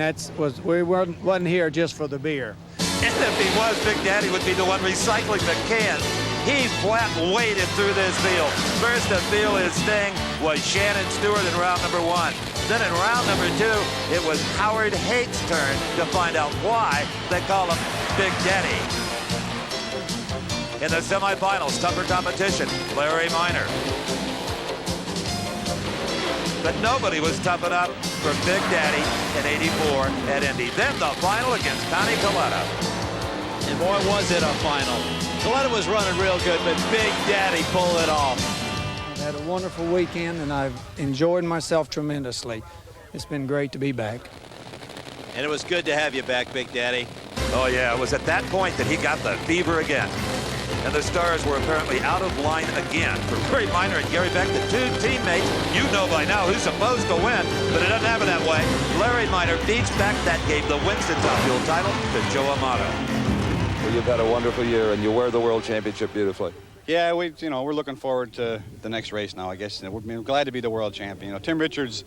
we wasn't here just for the beer. And if he was, Big Daddy would be the one recycling the cans. He flat waded through this field. First to feel his sting was Shannon Stewart in round number 1. Then in round number 2, it was Howard Haig's turn to find out why they call him Big Daddy. In the semifinals, tougher competition, Larry Minor. But nobody was tough enough for Big Daddy in 84 at Indy. Then the final against Connie Coletta. And boy, was it a final. Coletta was running real good, but Big Daddy pulled it off. I've had a wonderful weekend, and I've enjoyed myself tremendously. It's been great to be back. And it was good to have you back, Big Daddy. Oh, yeah, it was at that point that he got the fever again. And the stars were apparently out of line again. For Larry Minor and Gary Beck, the two teammates, you know by now who's supposed to win, but it doesn't happen that way. Larry Minor beats Beck. That gave the Winston Top Fuel title to Joe Amato. Well, you've had a wonderful year, and you wear the World Championship beautifully. Yeah, we're looking forward to the next race now, I guess. We're glad to be the world champion. You know, Tim Richards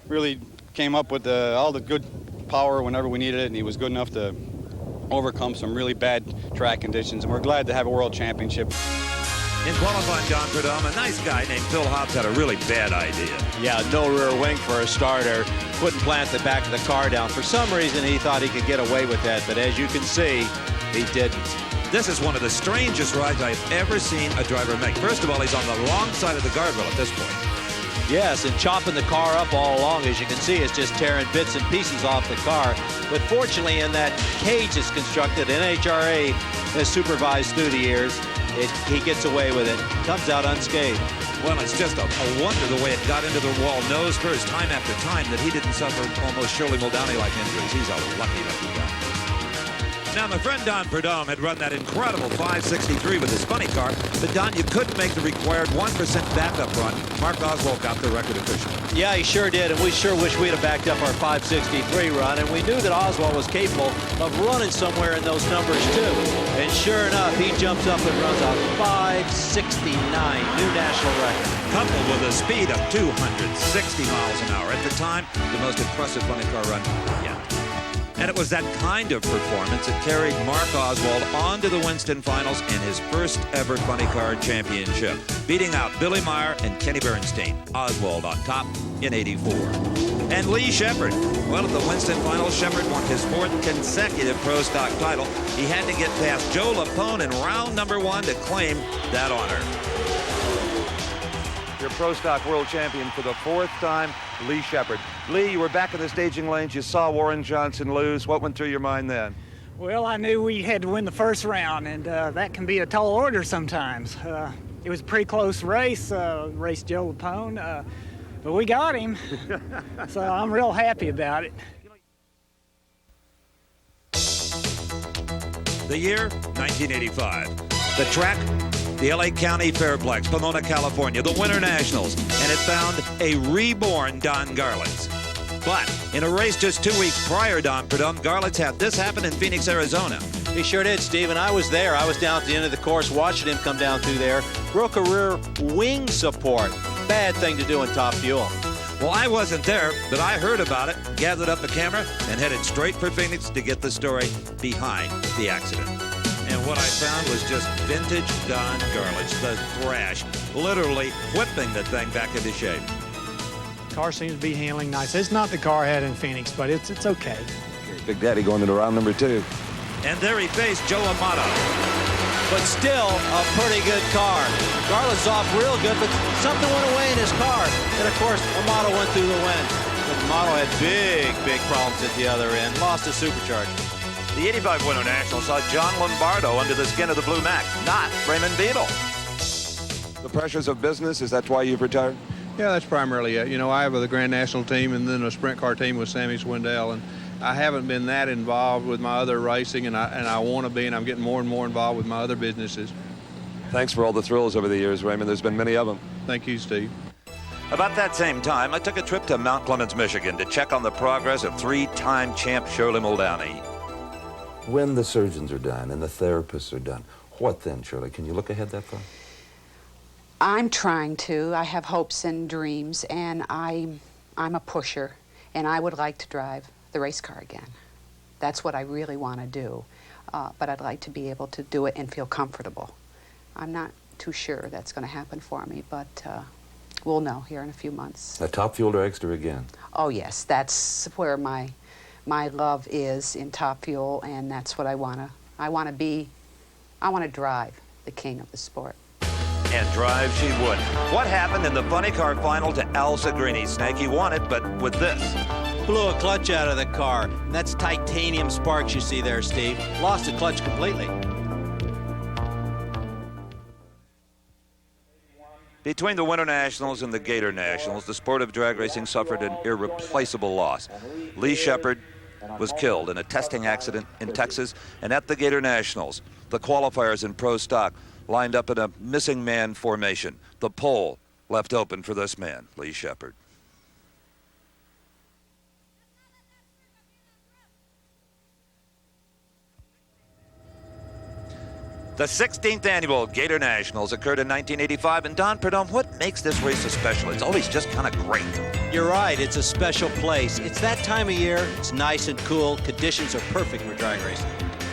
really came up with all the good power whenever we needed it, and he was good enough to overcome some really bad track conditions, and we're glad to have a world championship. In qualifying, Don Prudhomme, a nice guy named Phil Hobbs had a really bad idea. Yeah, no rear wing for a starter. Couldn't plant the back of the car down. For some reason, he thought he could get away with that, but as you can see, he didn't. This is one of the strangest rides I've ever seen a driver make. First of all, he's on the wrong side of the guardrail at this point. Yes, and chopping the car up all along, as you can see, it's just tearing bits and pieces off the car. But fortunately, in that cage that's constructed, NHRA has supervised through the years. He gets away with it, comes out unscathed. Well, it's just a wonder the way it got into the wall nose first, time after time, that he didn't suffer almost Shirley Muldowney-like injuries. He's a lucky guy. Now, my friend Don Prudhomme had run that incredible 563 with his funny car, but Don, you couldn't make the required 1% backup run. Mark Oswald got the record officially. Yeah, he sure did, and we sure wish we'd have backed up our 563 run, and we knew that Oswald was capable of running somewhere in those numbers, too. And sure enough, he jumps up and runs a 569, new national record. Coupled with a speed of 260 miles an hour. At the time, the most impressive funny car run yet. And it was that kind of performance that carried Mark Oswald on to the Winston Finals in his first ever funny car championship, beating out Billy Meyer and Kenny Bernstein. Oswald on top in 84. And Lee Shepherd. Well, at the Winston Finals, Shepherd won his 4th consecutive Pro Stock title. He had to get past Joe Lapone in round number 1 to claim that honor. Your Pro Stock World Champion for the 4th time, Lee Shepherd. Lee, you were back in the staging lanes. You saw Warren Johnson lose. What went through your mind then? Well, I knew we had to win the first round, and that can be a tall order sometimes. It was a pretty close race, raced Joe Lapone, but we got him, so I'm real happy about it. The year, 1985. The track, the LA County Fairplex, Pomona, California, the Winter Nationals, and it found a reborn Don Garlits. But in a race just 2 weeks prior, Don Prudhomme, Garlits had this happen in Phoenix, Arizona. He sure did, Steve, and I was there. I was down at the end of the course watching him come down through there. Broke a rear wing support. Bad thing to do in Top Fuel. Well, I wasn't there, but I heard about it, gathered up a camera, and headed straight for Phoenix to get the story behind the accident. And what I found was just vintage Don Garlits, the thrash, literally whipping the thing back into shape. Car seems to be handling nice. It's not the car I had in Phoenix, but it's okay. Big Daddy going into round number 2. And there he faced Joe Amato. But still a pretty good car. Garlits off real good, but something went away in his car. And of course, Amato went through the wind. But Amato had big problems at the other end. Lost his supercharger. The 85 Winter National saw John Lombardo under the skin of the Blue Max, not Raymond Beadle. The pressures of business, is that why you've retired? Yeah, that's primarily it. You know, I have the Grand National team and then a sprint car team with Sammy Swindell, and I haven't been that involved with my other racing, and I want to be, and I'm getting more and more involved with my other businesses. Thanks for all the thrills over the years, Raymond. There's been many of them. Thank you, Steve. About that same time, I took a trip to Mount Clemens, Michigan to check on the progress of three-time champ Shirley Muldowney. When the surgeons are done and the therapists are done, what then, Shirley? Can you look ahead that far? I'm trying to. I have hopes and dreams, and I'm a pusher, and I would like to drive the race car again. That's what I really want to do, but I'd like to be able to do it and feel comfortable. I'm not too sure that's going to happen for me, but we'll know here in a few months. Top Fuel dragster again? Oh, yes. That's where my love is, in Top Fuel, and that's what I want to be. I want to drive the king of the sport. And drive she would. What happened in the funny car final to Al Segrini? Snake, he won it, but with this. Blew a clutch out of the car. And that's titanium sparks you see there, Steve. Lost the clutch completely. Between the Winter Nationals and the Gator Nationals, the sport of drag racing suffered an irreplaceable loss. Lee Shepard was killed in a testing accident in Texas, and at the Gator Nationals, the qualifiers in pro stock lined up in a missing man formation. The pole left open for this man, Lee Shepard. The 16th annual Gator Nationals occurred in 1985, and Don Prudhomme, what makes this race so special? It's always just kind of great. You're right, it's a special place. It's that time of year, it's nice and cool, conditions are perfect for drag racing.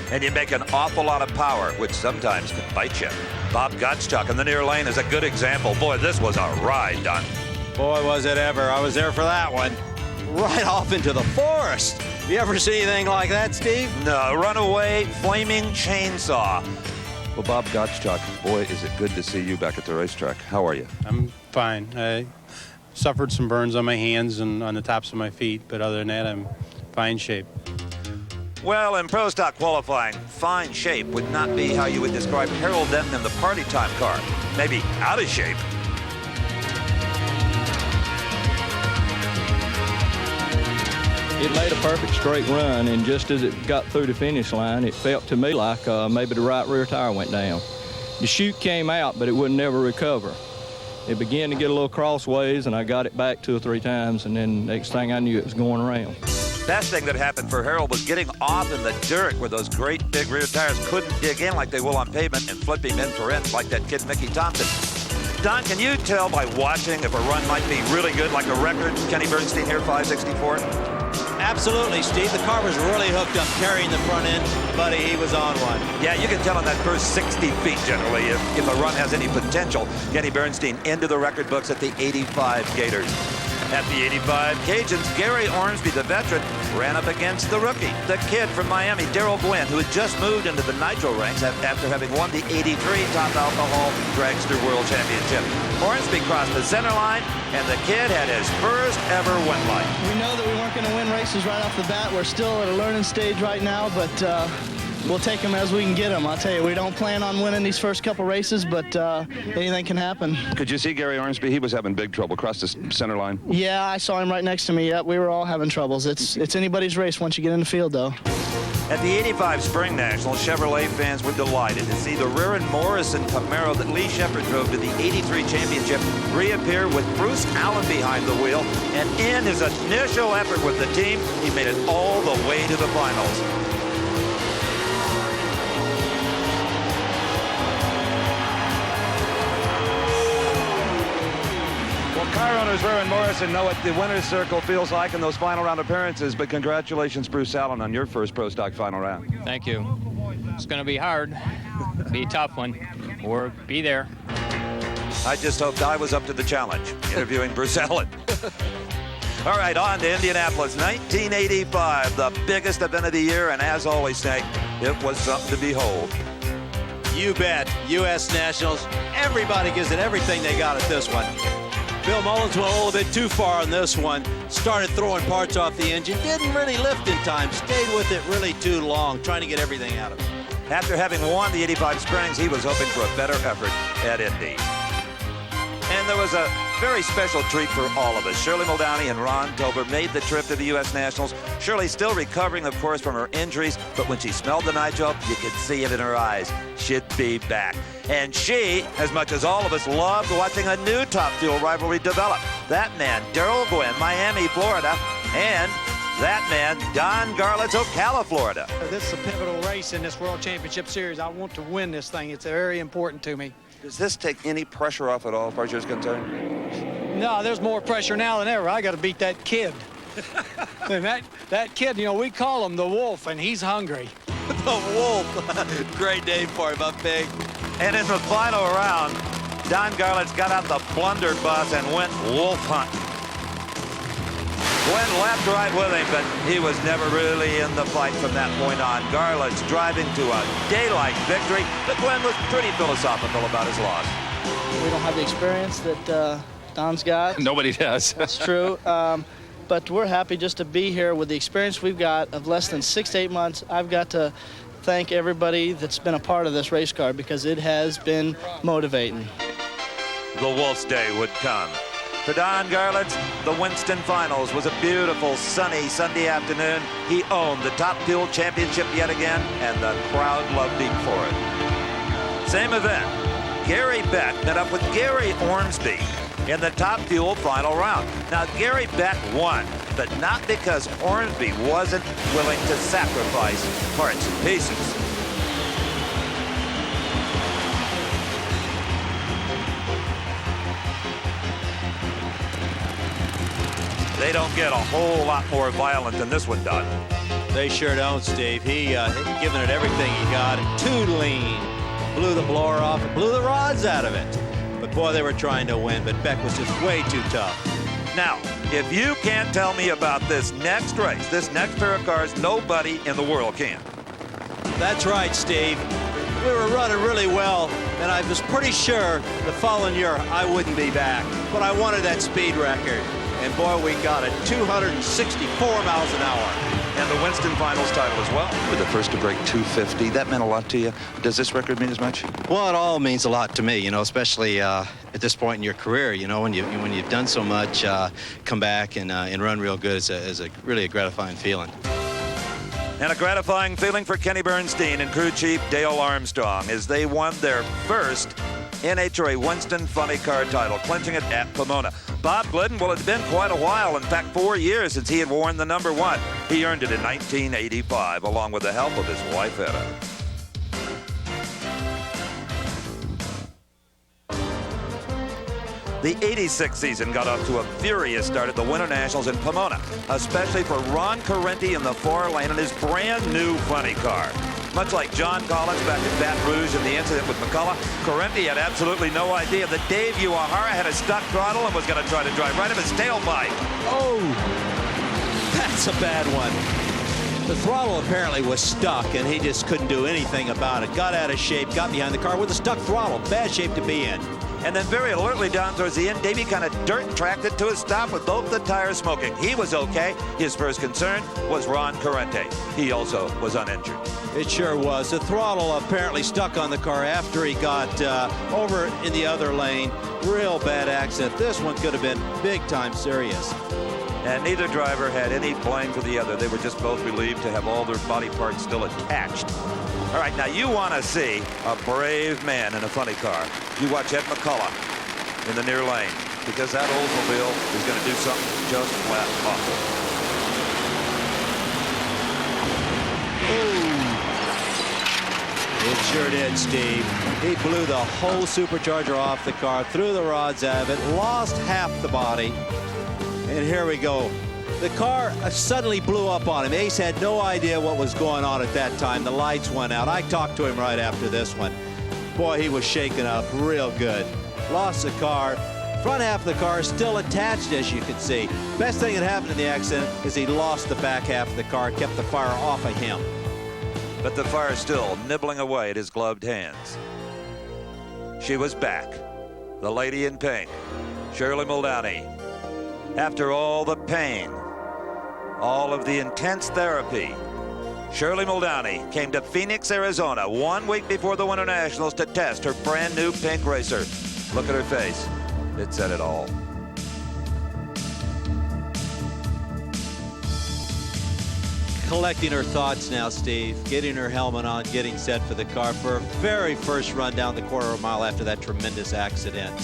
And you make an awful lot of power, which sometimes can bite you. Bob Gottschalk in the near lane is a good example. Boy, this was a ride, Don. Boy, was it ever. I was there for that one. Right off into the forest. You ever see anything like that, Steve? No, runaway, flaming chainsaw. Well, Bob Gottschalk, boy, is it good to see you back at the racetrack. How are you? I'm fine. I suffered some burns on my hands and on the tops of my feet, but other than that, I'm fine shape. Well, in pro stock qualifying, fine shape would not be how you would describe Harold Denton in the party time car. Maybe out of shape. It made a perfect straight run, and just as it got through the finish line, it felt to me like maybe the right rear tire went down. The chute came out, but it would never recover. It began to get a little crossways, and I got it back 2 or 3 times, and then next thing I knew, it was going around. Best thing that happened for Harold was getting off in the dirt where those great big rear tires couldn't dig in like they will on pavement and flip him in for ends like that kid Mickey Thompson. Don, can you tell by watching if a run might be really good, like a record? Kenny Bernstein here, 564? Absolutely, Steve. The car was really hooked up, carrying the front end. Buddy, he was on one. Yeah, you can tell in that first 60 feet, generally, if a run has any potential. Kenny Bernstein into the record books at the 85 Gators. At the 85 Cajuns, Gary Ormsby, the veteran, ran up against the rookie, the kid from Miami, Darrell Gwynn, who had just moved into the Nitro ranks after having won the 83 Top Alcohol Dragster World Championship. Ormsby crossed the center line, and the kid had his first ever win light. We know that we weren't going to win races right off the bat. We're still at a learning stage right now, but we'll take them as we can get them. I'll tell you, we don't plan on winning these first couple races, but anything can happen. Could you see Gary Ormsby? He was having big trouble across the center line. Yeah, I saw him right next to me. Yep, we were all having troubles. It's anybody's race once you get in the field, though. At the 85 Spring Nationals, Chevrolet fans were delighted to see the Rear Morrison Camaro that Lee Shepard drove to the 83 championship reappear with Bruce Allen behind the wheel. And in his initial effort with the team, he made it all the way to the finals. Car owners Rear Morrison know what the winner's circle feels like in those final round appearances, but congratulations, Bruce Allen, on your first Pro Stock final round. Thank you. It's going to be hard. Be a tough one. Or be there. I just hoped I was up to the challenge, interviewing Bruce Allen. All right, on to Indianapolis, 1985, the biggest event of the year, and as always, Snake, it was something to behold. You bet. U.S. Nationals, everybody gives it everything they got at this one. Bill Mullins went a little bit too far on this one. Started throwing parts off the engine. Didn't really lift in time. Stayed with it really too long, trying to get everything out of it. After having won the 85 Springs, he was hoping for a better effort at Indy. And there was a Very special treat for all of us. Shirley Muldowney and Ron Tober made the trip to the U.S. Nationals. Shirley still recovering, of course, from her injuries, but when she smelled the nitro, you could see it in her eyes. She'd be back. And she, as much as all of us, loved watching a new Top Fuel rivalry develop. That man, Darrell Gwynn, Miami, Florida, and that man, Don Garlits, Ocala, Florida. This is a pivotal race in this World Championship Series. I want to win this thing. It's very important to me. Does this take any pressure off at all, as far as you're concerned? No, there's more pressure now than ever. I got to beat that kid. And that kid, you know, we call him the Wolf, and he's hungry. The Wolf. Great name for him, up big. And in the final round, Don Garlits got out the blunderbuss and went wolf hunting. Gwynn left right with him, but he was never really in the fight from that point on. Garlits driving to a daylight victory, but Gwynn was pretty philosophical about his loss. We don't have the experience that Don's got. Nobody does. That's true. But we're happy just to be here with the experience we've got of less than 6 to 8 months. I've got to thank everybody that's been a part of this race car because it has been motivating. The Wolf's Day would come. For Don Garlits, the Winston Finals was a beautiful, sunny Sunday afternoon. He owned the Top Fuel Championship yet again, and the crowd loved him for it. Same event. Gary Beck met up with Gary Ormsby in the Top Fuel final round. Now, Gary Beck won, but not because Ormsby wasn't willing to sacrifice parts and pieces. They don't get a whole lot more violent than this one, Don. They sure don't, Steve. He giving it everything he got. Too lean. Blew the blower off and blew the rods out of it. But boy, they were trying to win, but Beck was just way too tough. Now, if you can't tell me about this next race, this next pair of cars, nobody in the world can. That's right, Steve. We were running really well, and I was pretty sure the following year I wouldn't be back. But I wanted that speed record. And boy, we got it, 264 miles an hour. And the Winston Finals title as well. With the first to break 250, that meant a lot to you. Does this record mean as much? Well, it all means a lot to me, you know, especially at this point in your career, you know, when you've done so much, come back and run real good is really a gratifying feeling. And a gratifying feeling for Kenny Bernstein and crew chief Dale Armstrong as they won their first NHRA Winston Funny Car title, clinching it at Pomona. Bob Glidden, well, it's been quite a while, in fact 4 years since he had worn the number 1. He earned it in 1985 along with the help of his wife Etta. The 86 season got off to a furious start at the Winter Nationals in Pomona, especially for Ron Correnti in the far lane in his brand new funny car. Much like John Collins back at Baton Rouge in the incident with McCullough, Correnti had absolutely no idea that Dave Uehara had a stuck throttle and was going to try to drive right up his tailpipe. Oh, that's a bad one. The throttle apparently was stuck, and he just couldn't do anything about it. Got out of shape, got behind the car with a stuck throttle. Bad shape to be in. And then very alertly down towards the end, Davey kind of dirt tracked it to a stop with both the tires smoking. He was okay. His first concern was Ron Correnti. He also was uninjured. It sure was. The throttle apparently stuck on the car after he got over in the other lane. Real bad accident. This one could have been big time serious. And neither driver had any blame for the other. They were just both relieved to have all their body parts still attached. All right, now you want to see a brave man in a funny car. You watch Ed McCullough in the near lane, because that Oldsmobile is going to do something just flat awful. It sure did, Steve. He blew the whole supercharger off the car, threw the rods out of it, lost half the body. And here we go. The car suddenly blew up on him. Ace had no idea what was going on at that time. The lights went out. I talked to him right after this one. Boy, he was shaken up real good. Lost the car. Front half of the car is still attached, as you can see. Best thing that happened in the accident is he lost the back half of the car, kept the fire off of him. But the fire still nibbling away at his gloved hands. She was back. The lady in pink, Shirley Muldowney. After all the pain, all of the intense therapy, Shirley Muldowney came to Phoenix, Arizona 1 week before the Winter Nationals to test her brand new pink racer. Look at her face. It said it all. collecting her thoughts now, Steve. Getting her helmet on, getting set for the car for her very first run down the quarter of a mile after that tremendous accident.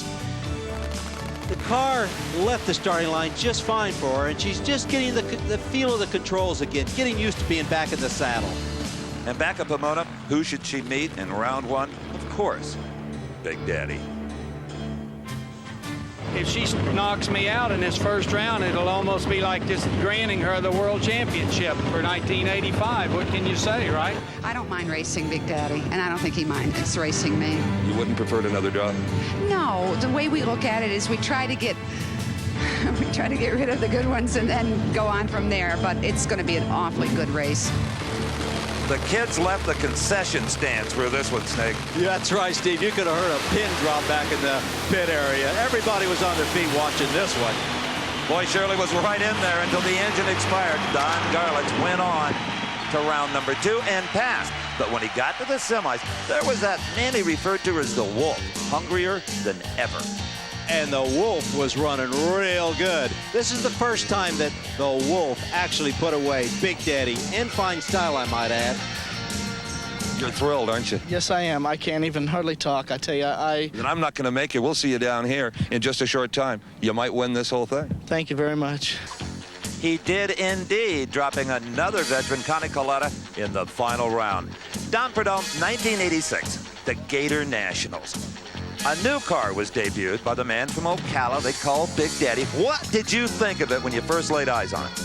The car left the starting line just fine for her, and she's just getting the feel of the controls again, getting used to being back in the saddle. And back at Pomona, who should she meet in round one? Of course, Big Daddy. If she knocks me out in this first round, it'll almost be like just granting her the world championship for 1985. What can you say, right? I don't mind racing Big Daddy, and I don't think he minds racing me. You wouldn't prefer another job? No, the way we look at it is we try to get rid of the good ones and then go on from there, but it's going to be an awfully good race. The kids left the concession stands for this one, Snake. Yeah, that's right, Steve. You could have heard a pin drop back in the pit area. Everybody was on their feet watching this one. Boy, Shirley was right in there until the engine expired. Don Garlits went on to round number 2 and passed. But when he got to the semis, there was that man he referred to as the Wolf, hungrier than ever. And the Wolf was running real good. This is the first time that the Wolf actually put away Big Daddy in fine style, I might add. You're thrilled, aren't you? Yes, I am. I can't even hardly talk. I tell you, And I'm not going to make you. We'll see you down here in just a short time. You might win this whole thing. Thank you very much. He did indeed, dropping another veteran, Connie Coletta, in the final round. Don Prudhomme, 1986, the Gator Nationals. A new car was debuted by the man from Ocala they call Big Daddy. What did you think of it when you first laid eyes on it?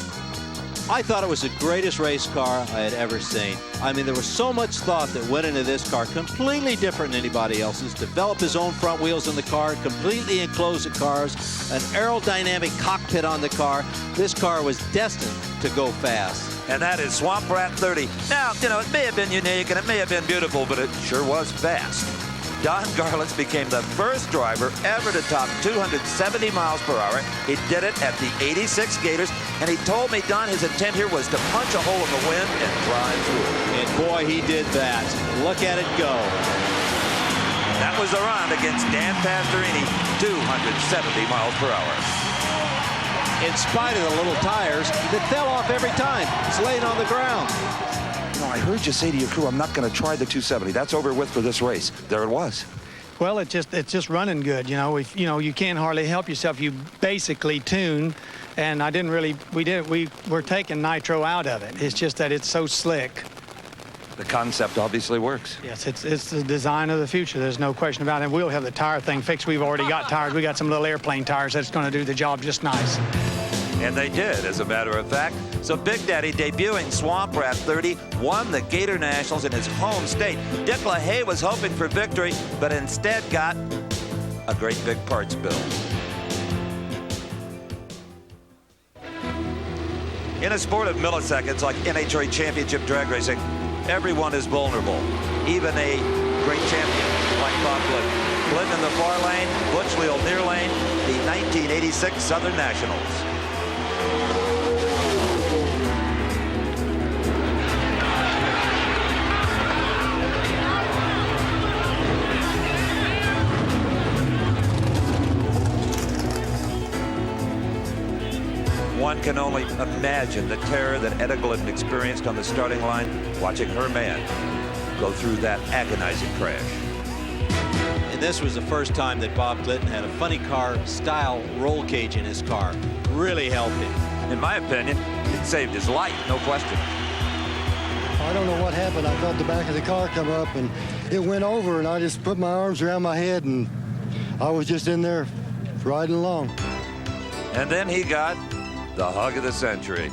I thought it was the greatest race car I had ever seen. I mean, there was so much thought that went into this car, completely different than anybody else's. Developed his own front wheels in the car, completely enclosed the cars, an aerodynamic cockpit on the car. This car was destined to go fast. And that is Swamp Rat 30. Now, you know, it may have been unique and it may have been beautiful, but it sure was fast. Don Garlits became the first driver ever to top 270 miles per hour. He did it at the 86 Gators, and he told me, Don, his intent here was to punch a hole in the wind and drive through. And boy, he did that. Look at it go. That was the round against Dan Pastorini, 270 miles per hour. In spite of the little tires that fell off every time, it's laying on the ground. No, I heard you say to your crew, I'm not going to try the 270. That's over with for this race. There it was. Well, it's just running good. You know, you can't hardly help yourself. You basically tune, and we were taking nitro out of it. It's just that it's so slick. The concept obviously works. Yes, it's the design of the future. There's no question about it. We'll have the tire thing fixed. We've already got tires. We got some little airplane tires that's going to do the job just nice. And they did, as a matter of fact. So Big Daddy, debuting Swamp Rat 30, won the Gator Nationals in his home state. Dick LaHaye was hoping for victory, but instead got a great big parts bill. In a sport of milliseconds like NHRA Championship drag racing, everyone is vulnerable, even a great champion like Bob Glidden. Glidden in the far lane, Butch Leal near lane, the 1986 Southern Nationals. One can only imagine the terror that Etta Glidden experienced on the starting line, watching her man go through that agonizing crash. And this was the first time that Bob Glidden had a funny car style roll cage in his car. Really helped him. In my opinion, it saved his life, no question. I don't know what happened. I felt the back of the car come up and it went over, and I just put my arms around my head and I was just in there riding along. And then he got the hug of the century.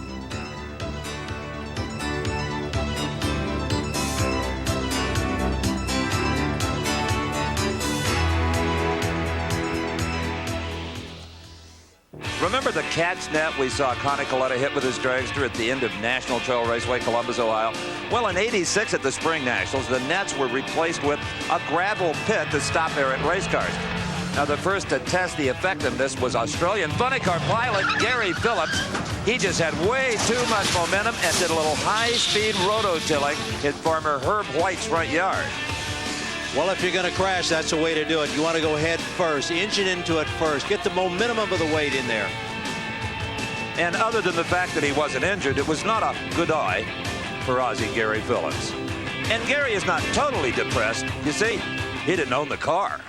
Remember the cat's net we saw Connie Coletta hit with his dragster at the end of National Trail Raceway, Columbus, Ohio? Well, in '86 at the Spring Nationals, the nets were replaced with a gravel pit to stop errant race cars. Now, the first to test the effectiveness was Australian funny car pilot Gary Phillips. He just had way too much momentum and did a little high-speed rototilling in farmer Herb White's front yard. Well, if you're going to crash, that's the way to do it. You want to go head first, engine into it first, get the momentum of the weight in there. And other than the fact that he wasn't injured, it was not a good eye for Aussie Gary Phillips. And Gary is not totally depressed. You see, he didn't own the car.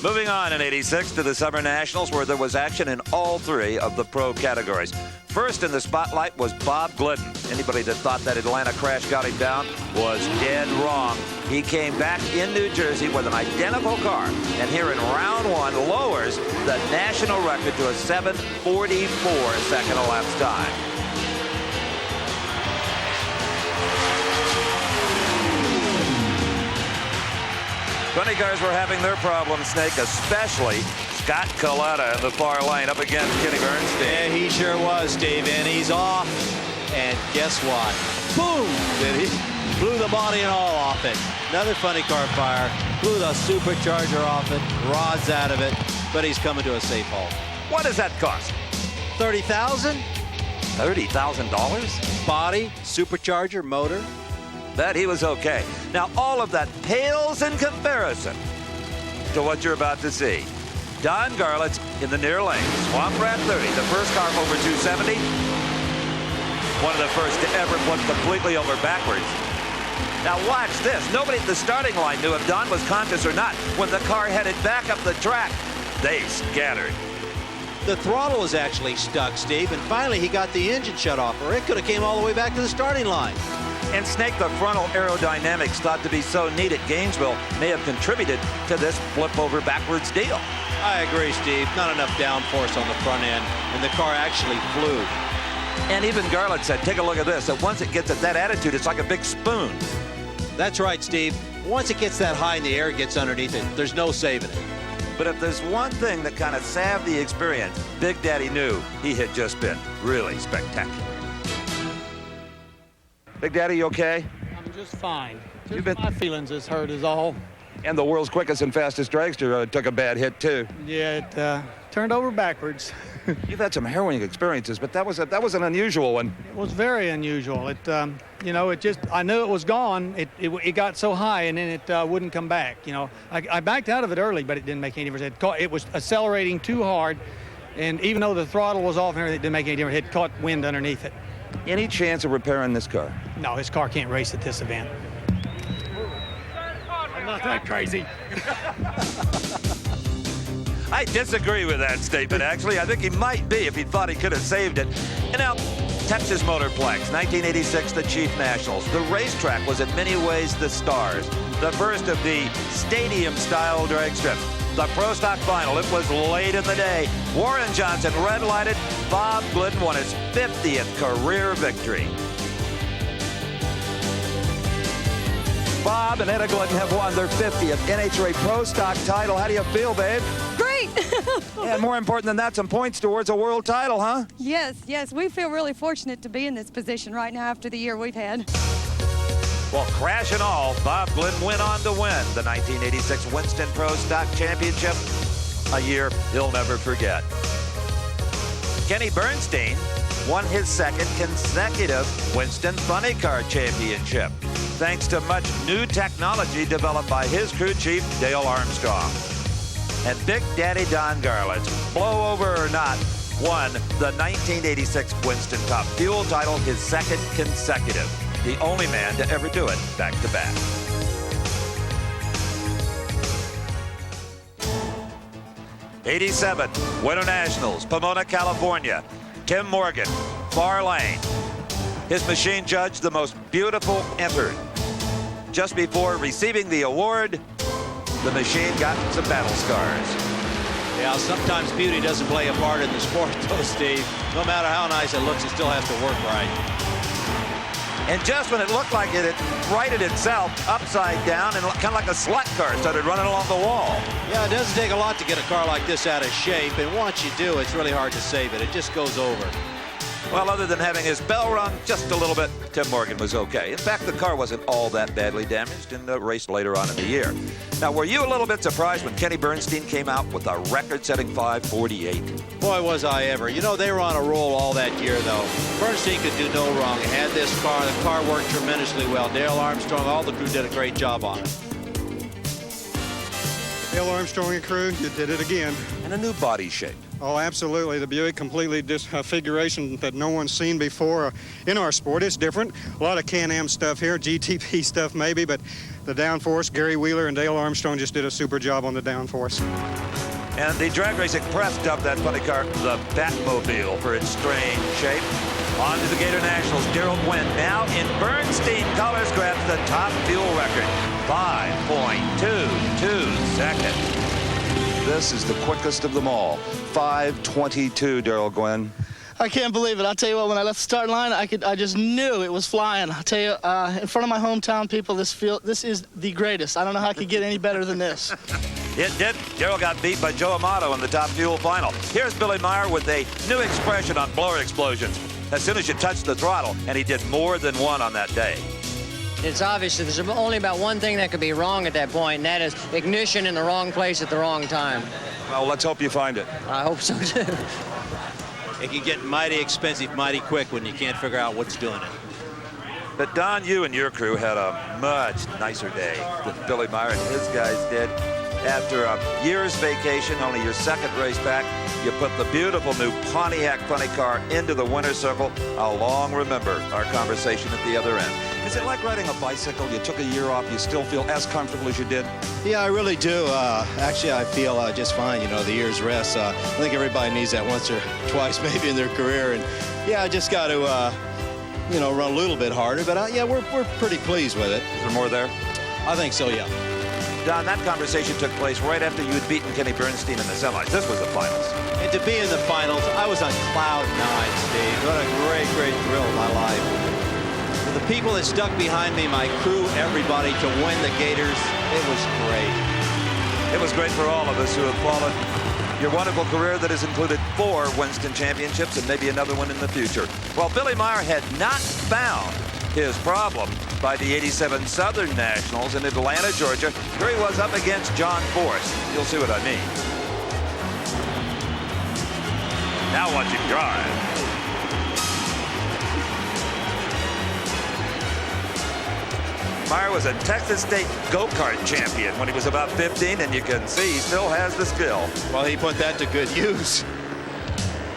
Moving on in '86 to the Summer Nationals, where there was action in all three of the pro categories. First in the spotlight was Bob Glidden. Anybody that thought that Atlanta crash got him down was dead wrong. He came back in New Jersey with an identical car, and here in round one lowers the national record to a 7:44 second elapsed time. Funny cars were having their problems, Snake, especially Scott Coletta in the far lane up against Kenny Bernstein. Yeah, he sure was, Steve, and he's off. And guess what? Boom! Did he blew the body and all off it. Another funny car fire. Blew the supercharger off it, rods out of it, but he's coming to a safe halt. What does that cost? $30,000? $30,000? Body, supercharger, motor. That he was okay. Now, all of that pales in comparison to what you're about to see. Don Garlits in the near lane. Swamp Rat 30, the first car over 270. One of the first to ever flip completely over backwards. Now watch this. Nobody at the starting line knew if Don was conscious or not. When the car headed back up the track, they scattered. The throttle was actually stuck, Steve, and finally he got the engine shut off, or it could have came all the way back to the starting line. And Snake, the frontal aerodynamics thought to be so neat at Gainesville may have contributed to this flip over backwards deal. I agree, Steve. Not enough downforce on the front end, and the car actually flew. And even Garlits said, take a look at this, that once it gets at that attitude, it's like a big spoon. That's right, Steve. Once it gets that high and the air gets underneath it, there's no saving it. But if there's one thing that kind of salved the experience, Big Daddy knew he had just been really spectacular. Big Daddy, you okay? I'm just fine. My feelings is hurt is all. And the world's quickest and fastest dragster took a bad hit, too. Yeah, it turned over backwards. You've had some harrowing experiences, but that was an unusual one. It was very unusual. It, I knew it was gone. It got so high, and then it wouldn't come back. I backed out of it early, but it didn't make any difference. It was accelerating too hard, and even though the throttle was off and everything, it didn't make any difference. It caught wind underneath it. Any chance of repairing this car? No, his car can't race at this event. I'm not that crazy. I disagree with that statement, actually. I think he might be if he thought he could have saved it. And now, Texas Motorplex, 1986, the Chief Nationals. The racetrack was in many ways the stars. The first of the stadium-style drag strips. The Pro Stock Final, it was late in the day. Warren Johnson red-lighted. Bob Glidden won his 50th career victory. Bob and Etta Glidden have won their 50th NHRA Pro Stock title. How do you feel, babe? Great. And more important than that, some points towards a world title, huh? Yes. We feel really fortunate to be in this position right now after the year we've had. Well, crash and all, Bob Glidden went on to win the 1986 Winston Pro Stock Championship, a year he'll never forget. Kenny Bernstein won his second consecutive Winston Funny Car Championship, thanks to much new technology developed by his crew chief, Dale Armstrong. And Big Daddy Don Garlits, blow over or not, won the 1986 Winston Top Fuel title, his second consecutive. The only man to ever do it back-to-back. '87, Winter Nationals, Pomona, California. Tim Morgan, far lane. His machine judge, the most beautiful entered. Just before receiving the award, the machine got some battle scars. Yeah, sometimes beauty doesn't play a part in the sport, though, Steve. No matter how nice it looks, it still has to work right. And just when it looked like it had righted itself upside down and kind of like a slut car started running along the wall. Yeah, it doesn't take a lot to get a car like this out of shape, and once you do, it's really hard to save it. It just goes over. Well, other than having his bell rung just a little bit, Tim Morgan was okay. In fact, the car wasn't all that badly damaged in the race later on in the year. Now, were you a little bit surprised when Kenny Bernstein came out with a record-setting 5:48? Boy, was I ever. You know, they were on a roll all that year, though. Bernstein could do no wrong. He had this car. The car worked tremendously well. Dale Armstrong, all the crew did a great job on it. Dale Armstrong and crew, you did it again. And a new body shape. Oh, absolutely. The Buick completely disfiguration that no one's seen before in our sport. It's different. A lot of Can-Am stuff here, GTP stuff maybe, but the downforce, Gary Wheeler and Dale Armstrong just did a super job on the downforce. And the drag racing press dubbed that funny car the Batmobile for its strange shape. On to the Gator Nationals. Darrell Gwynn now in Bernstein colors grabs the top fuel record. 5.22 seconds. This is the quickest of them all. 5:22, Darrell Gwynn. I can't believe it. I'll tell you what, when I left the start line, I just knew it was flying. I'll tell you, in front of my hometown people, this is the greatest. I don't know how I could get any better than this. It did. Darrell got beat by Joe Amato in the top fuel final. Here's Billy Meyer with a new expression on blower explosions. As soon as you touch the throttle, and he did more than one on that day. It's obvious that there's only about one thing that could be wrong at that point, and that is ignition in the wrong place at the wrong time. Well, let's hope you find it. I hope so, too. It can get mighty expensive mighty quick when you can't figure out what's doing it. But Don, you and your crew had a much nicer day than Billy Meyer and his guys did. After a year's vacation, only your second race back, you put the beautiful new Pontiac funny car into the winner's circle. I'll long remember our conversation at the other end. Is it like riding a bicycle? You took a year off, you still feel as comfortable as you did? Yeah, I really do. Actually, I feel just fine, you know, the year's rest. I think everybody needs that once or twice maybe in their career. And yeah, I just got to, you know, run a little bit harder. But yeah, we're pretty pleased with it. Is there more there? I think so, yeah. Don, that conversation took place right after you had beaten Kenny Bernstein in the semis. This was the finals. And to be in the finals, I was on cloud nine, Steve. What a great, great thrill of my life. For the people that stuck behind me, my crew, everybody, to win the Gators, it was great. It was great for all of us who have followed your wonderful career that has included 4 Winston championships and maybe another one in the future. Well, Billy Meyer had not found his problem by the '87 Southern Nationals in Atlanta, Georgia. Here he was up against John Force. You'll see what I mean. Now watch him drive. Meyer was a Texas State go-kart champion when he was about 15, and you can see he still has the skill. Well, he put that to good use.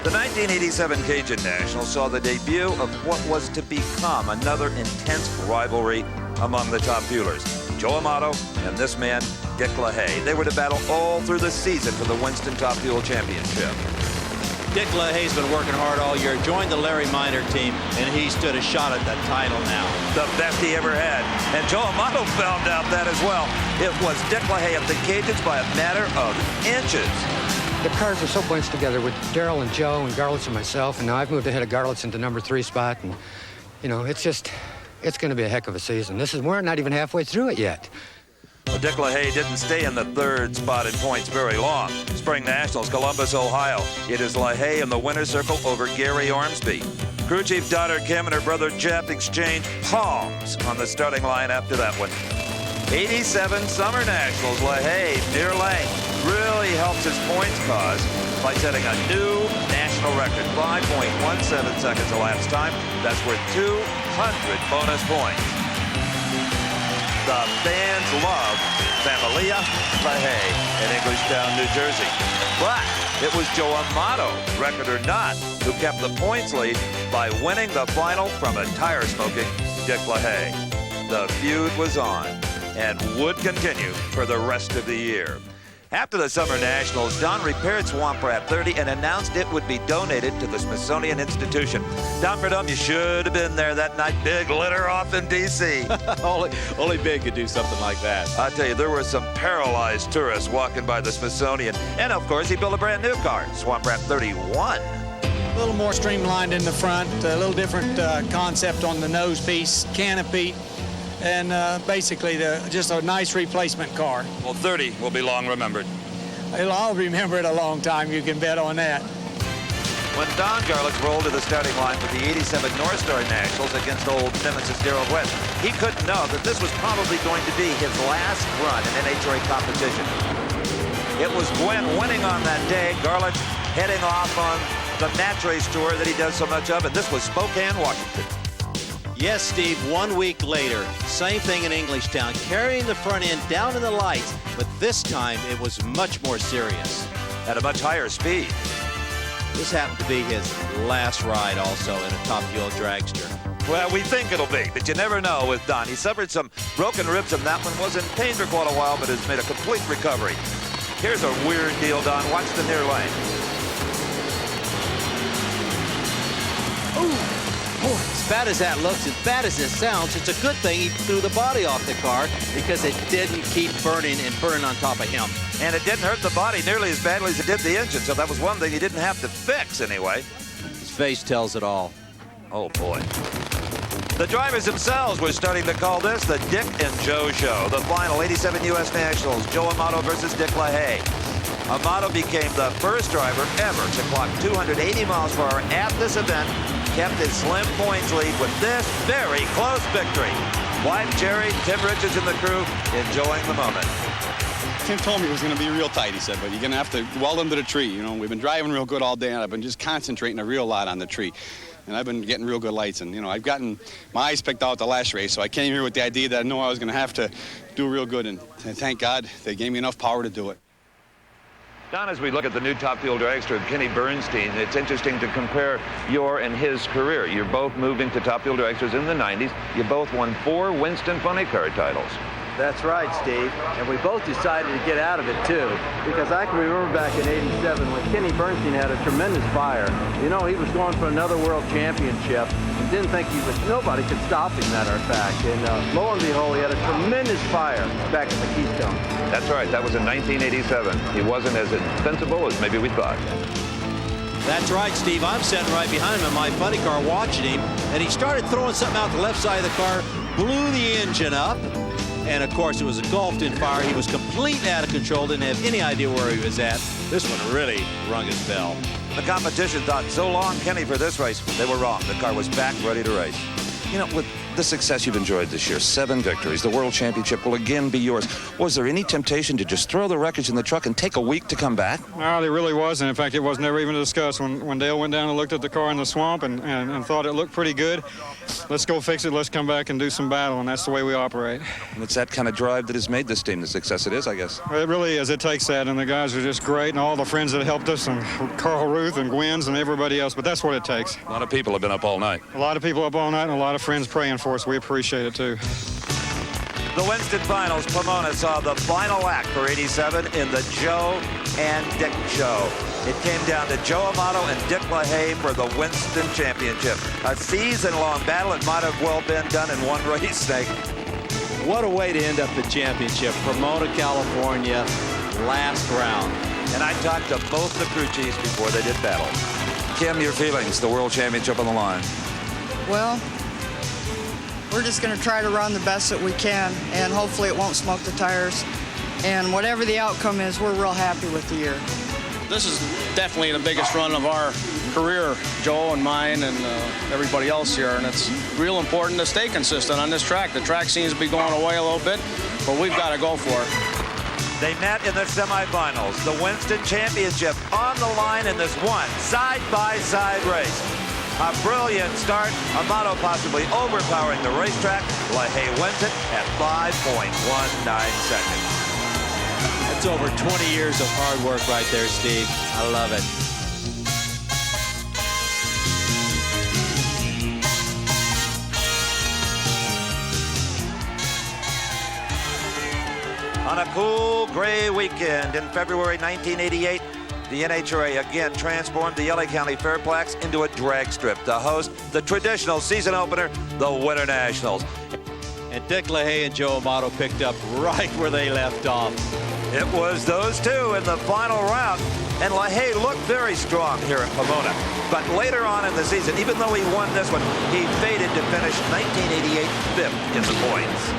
The 1987 Cajun Nationals saw the debut of what was to become another intense rivalry among the top fuelers. Joe Amato and this man, Dick LaHaye. They were to battle all through the season for the Winston Top Fuel Championship. Dick LaHaye's been working hard all year, joined the Larry Minor team, and he stood a shot at that title now. The best he ever had. And Joe Amato found out that as well. It was Dick LaHaye of the Cajuns by a matter of inches. The cars are so bunched together with Darrell and Joe and Garlitz and myself, and now I've moved ahead of Garlitz into number 3 spot, and, you know, it's going to be a heck of a season. We're not even halfway through it yet. Well, Dick LaHaye didn't stay in the 3rd spot in points very long. Spring Nationals, Columbus, Ohio. It is LaHaye in the winner's circle over Gary Ormsby. Crew chief daughter Kim and her brother Jeff exchange palms on the starting line after that one. 87 Summer Nationals, LaHaye, near lane, really helps his points cause by setting a new national record, 5.17 seconds elapsed time. That's worth 200 bonus points. The fans love Familia LaHaye in Englishtown, New Jersey. But it was Joe Amato, record or not, who kept the points lead by winning the final from a tire-smoking Dick LaHaye. The feud was on and would continue for the rest of the year. After the Summer Nationals, Don repaired Swamp Rat 30 and announced it would be donated to the Smithsonian Institution. Don Verdum, you should have been there that night. Big litter off in D.C. only Big could do something like that. I tell you, there were some paralyzed tourists walking by the Smithsonian. And, of course, he built a brand new car, Swamp Rat 31. A little more streamlined in the front, a little different concept on the nose piece, canopy, and basically just a nice replacement car. Well, 30 will be long remembered. I'll remember it a long time, you can bet on that. When Don Garlitz rolled to the starting line for the '87 North Star Nationals against old nemesis Darrell West, he couldn't know that this was probably going to be his last run in NHRA competition. It was Gwen winning on that day, Garlitz heading off on the Natch Race Tour that he does so much of, and this was Spokane, Washington. Yes, Steve, 1 week later, same thing in Englishtown, carrying the front end down in the lights, but this time it was much more serious. At a much higher speed. This happened to be his last ride also in a Top Fuel dragster. Well, we think it'll be, but you never know with Don. He suffered some broken ribs on that one, was in pain for quite a while, but has made a complete recovery. Here's a weird deal, Don. Watch the near lane. Ooh. Boy, as bad as that looks, as bad as it sounds, it's a good thing he threw the body off the car because it didn't keep burning and burning on top of him. And it didn't hurt the body nearly as badly as it did the engine, so that was one thing he didn't have to fix anyway. His face tells it all. Oh, boy. The drivers themselves were starting to call this the Dick and Joe Show. The final 87 U.S. Nationals, Joe Amato versus Dick LaHaye. Amato became the first driver ever to clock 280 miles per hour at this event, kept his slim points lead with this very close victory. Wife Jerry, Tim Richards, and the crew enjoying the moment. Tim told me it was going to be real tight, he said, but you're going to have to weld them to the tree. You know, we've been driving real good all day, and I've been just concentrating a real lot on the tree. And I've been getting real good lights, and, you know, I've gotten my eyes picked out the last race, so I came here with the idea that I know I was going to have to do real good, and thank God they gave me enough power to do it. Don, as we look at the new Top Fuel dragster, Kenny Bernstein, it's interesting to compare your and his career. You're both moving to Top Fuel dragsters in the 90s. You both won 4 Winston Funny Car titles. That's right, Steve. And we both decided to get out of it, too, because I can remember back in '87 when Kenny Bernstein had a tremendous fire. You know, he was going for another world championship and didn't think nobody could stop him, matter of fact. And lo and behold, he had a tremendous fire back at the Keystone. That's right. That was in 1987. He wasn't as invincible as maybe we thought. That's right, Steve. I'm sitting right behind him in my funny car watching him, and he started throwing something out the left side of the car, blew the engine up, and of course it was engulfed in fire. He was completely out of control, didn't have any idea where he was at. This one really rung his bell. The competition thought, so long, Kenny, for this race. They were wrong. The car was back ready to race. You know, with the success you've enjoyed this year, 7 victories, the World Championship will again be yours. Was there any temptation to just throw the wreckage in the truck and take a week to come back? No, there really wasn't. In fact, it was never even discussed. When Dale went down and looked at the car in the swamp and thought it looked pretty good, let's go fix it, let's come back and do some battle, and that's the way we operate. And it's that kind of drive that has made this team the success it is, I guess. It really is. It takes that, and the guys are just great, and all the friends that helped us, and Carl Ruth and Gwynns and everybody else, but that's what it takes. A lot of people have been up all night. A lot of people up all night, and a lot of friends praying for us. We appreciate it, too. The Winston Finals, Pomona saw the final act for 87 in the Joe and Dick Show. It came down to Joe Amato and Dick LaHaye for the Winston Championship. A season-long battle. It might have well been done in one race, Snake. What a way to end up the championship. Pomona, California, last round. And I talked to both the crew chiefs before they did battle. Kim, your feelings, the World Championship on the line. Well, we're just going to try to run the best that we can, and hopefully it won't smoke the tires. And whatever the outcome is, we're real happy with the year. This is definitely the biggest run of our career, Joe and mine and everybody else here, and it's real important to stay consistent on this track. The track seems to be going away a little bit, but we've got to go for it. They met in the semifinals. The Winston Championship on the line in this one side-by-side race. A brilliant start. Amato possibly overpowering the racetrack. LaHaye wins it at 5.19 seconds. That's over 20 years of hard work right there, Steve. I love it. On a cool, gray weekend in February 1988, the NHRA again transformed the LA County Fairplex into a drag strip to host the traditional season opener, the Winter Nationals. And Dick LaHaye and Joe Amato picked up right where they left off. It was those two in the final round, and LaHaye looked very strong here in Pomona. But later on in the season, even though he won this one, he faded to finish 1988 5th in the points.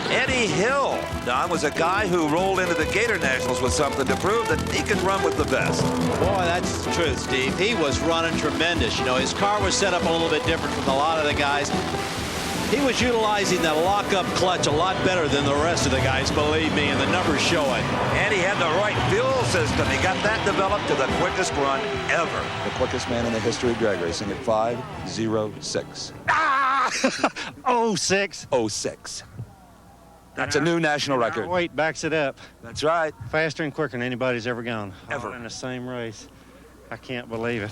Eddie Hill, Don, was a guy who rolled into the Gator Nationals with something to prove that he can run with the best. Boy, that's the truth, Steve. He was running tremendous. You know, his car was set up a little bit different from a lot of the guys. He was utilizing that lock-up clutch a lot better than the rest of the guys, believe me, and the numbers show it. And he had the right fuel system. He got that developed to the quickest run ever. The quickest man in the history of drag racing at 5:06. Ah! 06. 06. That's a new national record. Weight backs it up. That's right. Faster and quicker than anybody's ever gone. Ever. All in the same race. I can't believe it.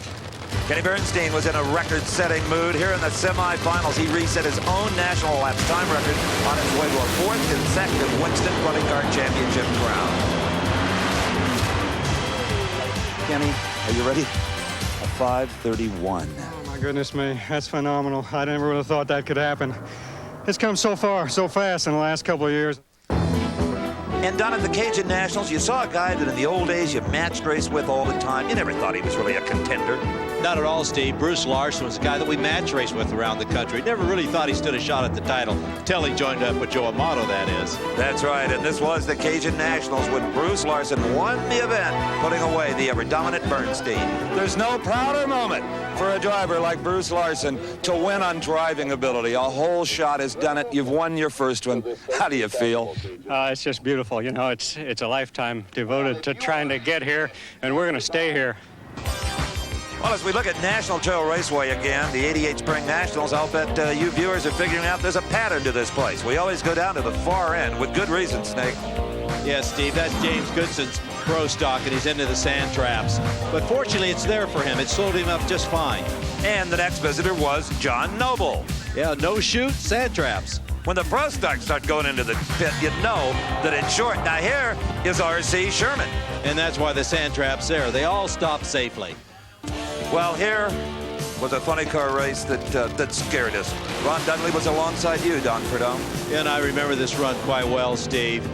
Kenny Bernstein was in a record-setting mood. Here in the semifinals, he reset his own national laps time record on his way to a 4th consecutive Winston Running Car Championship crown. Kenny, are you ready? A 5:31. Oh, my goodness me. That's phenomenal. I never would have thought that could happen. It's come so far, so fast in the last couple of years. And down at the Cajun Nationals, you saw a guy that in the old days you matched race with all the time. You never thought he was really a contender. Not at all, Steve. Bruce Larson was a guy that we match race with around the country. Never really thought he stood a shot at the title until he joined up with Joe Amato, that is. That's right, and this was the Cajun Nationals when Bruce Larson won the event, putting away the ever-dominant Bernstein. There's no prouder moment for a driver like Bruce Larson to win on driving ability. A whole shot has done it. You've won your first one. How do you feel? It's just beautiful. You know, it's a lifetime devoted to trying to get here, and we're going to stay here. Well, as we look at National Trail Raceway again, the 88 Spring Nationals, I'll bet you viewers are figuring out there's a pattern to this place. We always go down to the far end with good reason, Snake. Yes, Steve, that's James Goodson's pro stock, and he's into the sand traps. But fortunately, it's there for him. It slowed him up just fine. And the next visitor was John Noble. Yeah, no shoot, sand traps. When the pro stocks start going into the pit, you know that it's short. Now here is R.C. Sherman. And that's why the sand trap's there. They all stop safely. Well, here was a funny car race that scared us. Ron Dudley was alongside you, Don Prudhomme. And I remember this run quite well, Steve.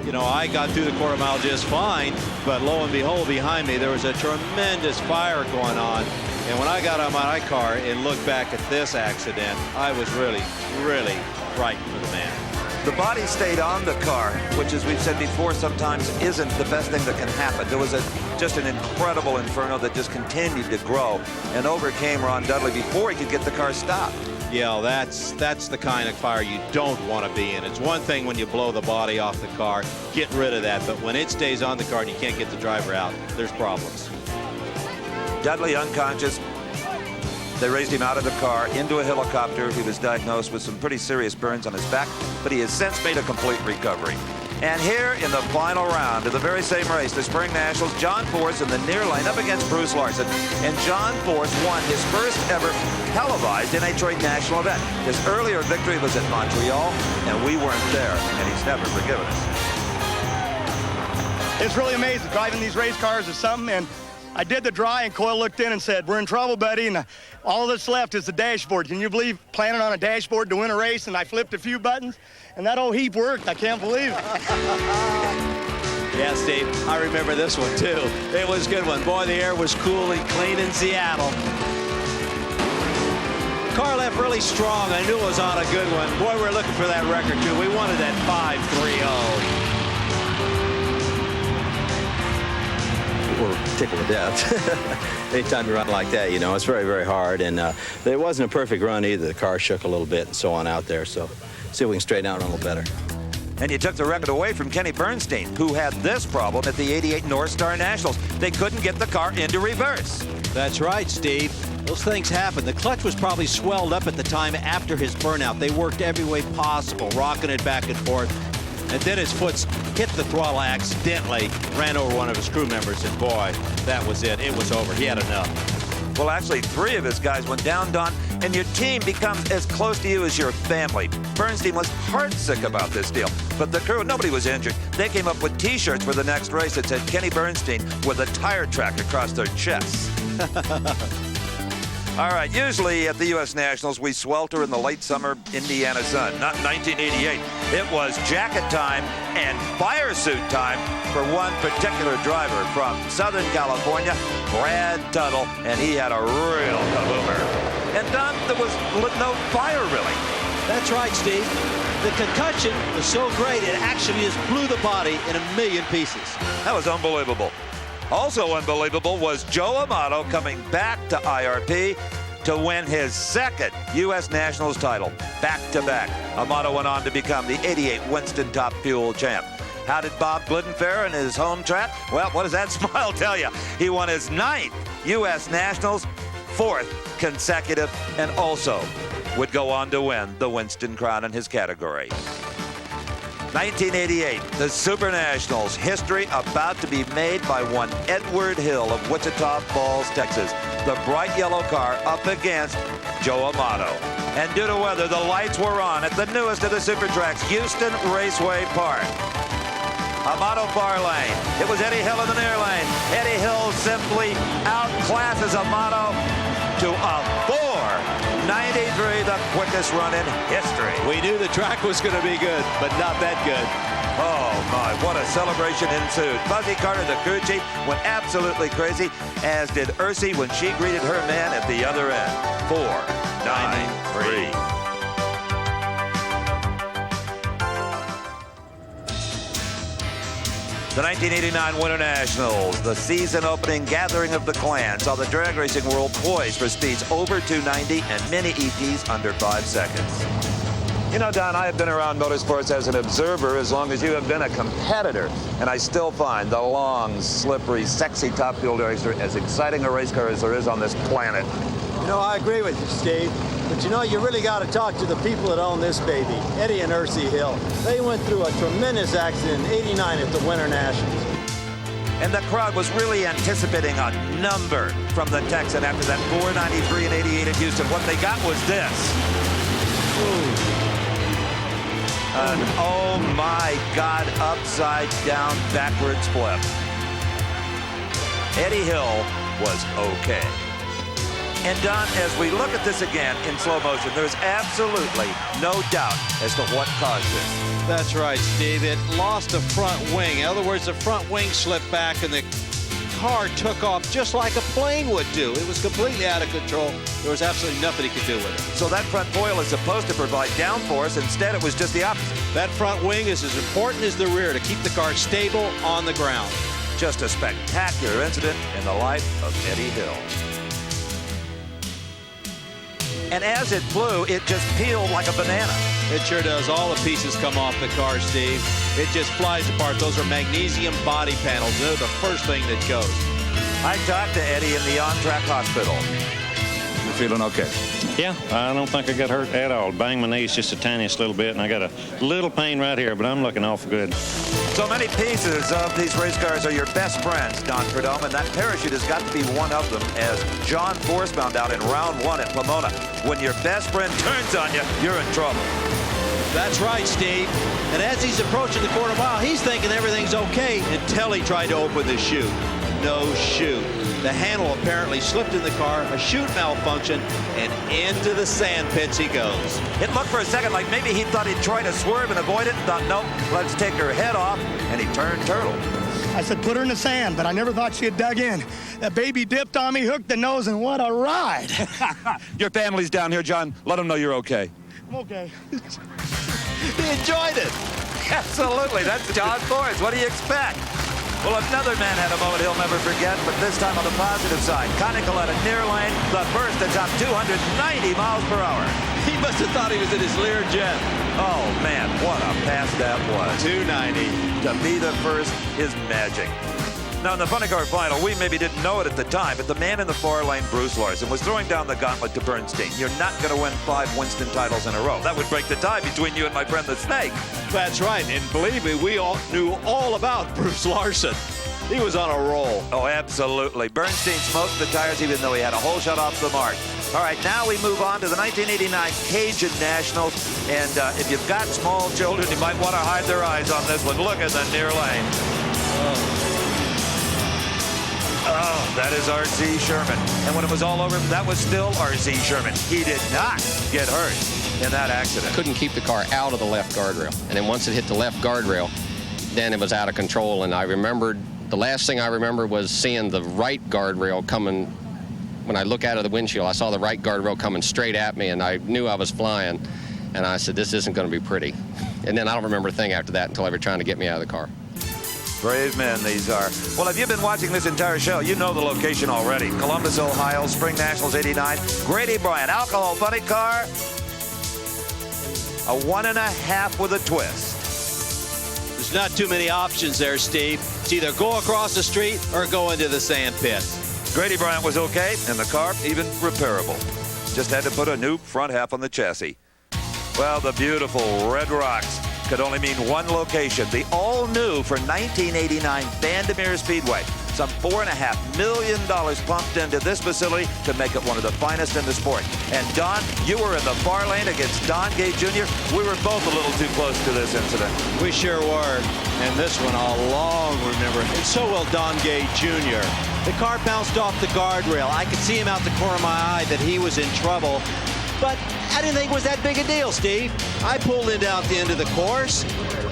You know, I got through the quarter mile just fine, but lo and behold, behind me, there was a tremendous fire going on. And when I got on my car and looked back at this accident, I was really, really frightened for the man. The body stayed on the car, which, as we've said before, sometimes isn't the best thing that can happen. There was just an incredible inferno that just continued to grow and overcame Ron Dudley before he could get the car stopped. Yeah, that's the kind of fire you don't want to be in. It's one thing when you blow the body off the car, get rid of that, but when it stays on the car and you can't get the driver out, there's problems. Dudley unconscious. They raised him out of the car into a helicopter. He was diagnosed with some pretty serious burns on his back, but he has since made a complete recovery. And here in the final round of the very same race, the Spring Nationals, John Force in the near lane up against Bruce Larson. And John Force won his first ever televised NHRA national event. His earlier victory was at Montreal, and we weren't there, and he's never forgiven us. It's really amazing. Driving these race cars is something, and I did the dry, and Coyle looked in and said, "We're in trouble, buddy, and all that's left is the dashboard." Can you believe planning on a dashboard to win a race, and I flipped a few buttons, and that old heap worked. I can't believe it. Yeah, Steve, I remember this one, too. It was a good one. Boy, the air was cool and clean in Seattle. Car left really strong. I knew it was on a good one. Boy, we're looking for that record, too. We wanted that 5.30. We're tickled to death. Anytime you run like that, you know, it's very, very hard. And it wasn't a perfect run either. The car shook a little bit and so on out there. So see if we can straighten out a little better. And you took the record away from Kenny Bernstein, who had this problem at the 88 North Star Nationals. They couldn't get the car into reverse. That's right, Steve. Those things happen. The clutch was probably swelled up at the time after his burnout. They worked every way possible, rocking it back and forth. And then his foot hit the throttle accidentally, ran over one of his crew members, and boy, that was it. It was over. He had enough. Well, actually, 3 of his guys went down, Don, and your team becomes as close to you as your family. Bernstein was heartsick about this deal, but the crew, nobody was injured. They came up with T-shirts for the next race that said Kenny Bernstein with a tire track across their chests. All right, usually at the U.S. Nationals, we swelter in the late summer Indiana sun. Not 1988. It was jacket time and fire suit time for one particular driver from Southern California, Brad Tuttle, and he had a real kaboomer. And Don, there was no fire, really. That's right, Steve. The concussion was so great, it actually just blew the body in a million pieces. That was unbelievable. Also unbelievable was Joe Amato coming back to IRP to win his second U.S. Nationals title, back-to-back. Amato went on to become the 88 Winston Top Fuel champ. How did Bob Glydenfair in his home track? Well, what does that smile tell you? He won his 9th U.S. Nationals, 4th consecutive, and also would go on to win the Winston Crown in his category. 1988, the Super Nationals. History about to be made by one Edward Hill of Wichita Falls, Texas. The bright yellow car up against Joe Amato. And due to weather, the lights were on at the newest of the super tracks, Houston Raceway Park. Amato far lane. It was Eddie Hill in the near lane. Eddie Hill simply outclasses Amato to a 4.93, the quickest run in history. We knew the track was going to be good, but not that good. Oh my, what a celebration ensued. Fuzzy Carter, the crew chief, went absolutely crazy, as did Ursi when she greeted her man at the other end. 4.93. The 1989 Winter Nationals, the season-opening gathering of the clan, saw the drag racing world poised for speeds over 290 and many EPs under 5 seconds. You know, Don, I have been around motorsports as an observer as long as you have been a competitor, and I still find the long, slippery, sexy Top Fuel racer as exciting a race car as there is on this planet. You know, I agree with you, Steve. But you know, you really got to talk to the people that own this baby, Eddie and Ursi Hill. They went through a tremendous accident in '89 at the Winter Nationals. And the crowd was really anticipating a number from the Texan after that 4.93 in '88 at Houston. What they got was this. An oh my God, upside down backwards flip. Eddie Hill was okay. And Don, as we look at this again in slow motion, there's absolutely no doubt as to what caused this. That's right, Steve. It lost the front wing. In other words, the front wing slipped back and the car took off just like a plane would do. It was completely out of control. There was absolutely nothing he could do with it. So that front foil is supposed to provide downforce. Instead, it was just the opposite. That front wing is as important as the rear to keep the car stable on the ground. Just a spectacular incident in the life of Eddie Hill. And as it flew, it just peeled like a banana. It sure does. All the pieces come off the car, Steve. It just flies apart. Those are magnesium body panels. They're the first thing that goes. I talked to Eddie in the on-track hospital. You feeling okay? Yeah, I don't think I got hurt at all. Banged my knees just the tiniest little bit, and I got a little pain right here, but I'm looking awful good. So many pieces of these race cars are your best friends, Don Prudhomme, and that parachute has got to be one of them, as John Force found out in round 1 at Pomona. When your best friend turns on you, you're in trouble. That's right, Steve. And as he's approaching the quarter mile, he's thinking everything's okay until he tried to open the chute. No chute. The handle apparently slipped in the car, a chute malfunction, and into the sand pits he goes. It looked for a second like maybe he thought he'd try to swerve and avoid it, and thought, nope, let's take her head off, and he turned turtle. I said, put her in the sand, but I never thought she had dug in. That baby dipped on me, hooked the nose, and what a ride. Your family's down here, John. Let them know you're okay. I'm okay. He enjoyed it. Absolutely. That's John Force. What do you expect? Well, another man had a moment he'll never forget, but this time on the positive side. Connie Coletta, near lane, the first to top 290 miles per hour. He must have thought he was in his Lear jet. Oh, man, what a pass that was. 290. To be the first is magic. Now, in the Funny Car Final, we maybe didn't know it at the time, but the man in the far lane, Bruce Larson, was throwing down the gauntlet to Bernstein. You're not going to win 5 Winston titles in a row. That would break the tie between you and my friend the Snake. That's right, and believe me, we all knew all about Bruce Larson. He was on a roll. Oh, absolutely. Bernstein smoked the tires even though he had a hole shot off the mark. All right, now we move on to the 1989 Cajun Nationals. And if you've got small children, you might want to hide their eyes on this one. Look at the near lane. Oh, that is R.C. Sherman. And when it was all over, that was still R.C. Sherman. He did not get hurt in that accident. Couldn't keep the car out of the left guardrail. And then once it hit the left guardrail, then it was out of control. And I remembered, the last thing I remember was seeing the right guardrail coming. When I look out of the windshield, I saw the right guardrail coming straight at me, and I knew I was flying. And I said, this isn't going to be pretty. And then I don't remember a thing after that until they were trying to get me out of the car. Brave men these are. Well, if you've been watching this entire show, you know the location already. Columbus, Ohio, Spring Nationals 89. Grady Bryant, alcohol funny car. A 1.5 with a twist. There's not too many options there, Steve. It's either go across the street or go into the sand pits. Grady Bryant was okay, and the car even repairable. Just had to put a new front half on the chassis. Well, the beautiful Red Rocks could only mean one location, the all-new for 1989 Vandermeer Speedway. Some $4.5 million pumped into this facility to make it one of the finest in the sport. And Don, you were in the far lane against Don Gay Jr. We were both a little too close to this incident. We sure were. And this one I'll long remember. And so will Don Gay Jr. The car bounced off the guardrail. I could see him out the corner of my eye that he was in trouble. But I didn't think it was that big a deal, Steve. I pulled into out the end of the course,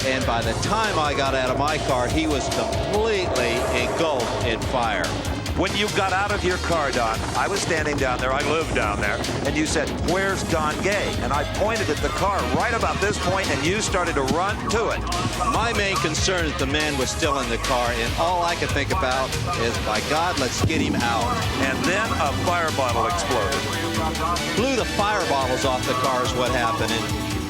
and by the time I got out of my car, he was completely engulfed in fire. When you got out of your car, Don, I was standing down there, I live down there, and you said, "Where's Don Gay?" And I pointed at the car right about this point, and you started to run to it. My main concern is the man was still in the car, and all I could think about is, by God, let's get him out. And then a fire bottle exploded. Blew the fire bottles off the car is what happened.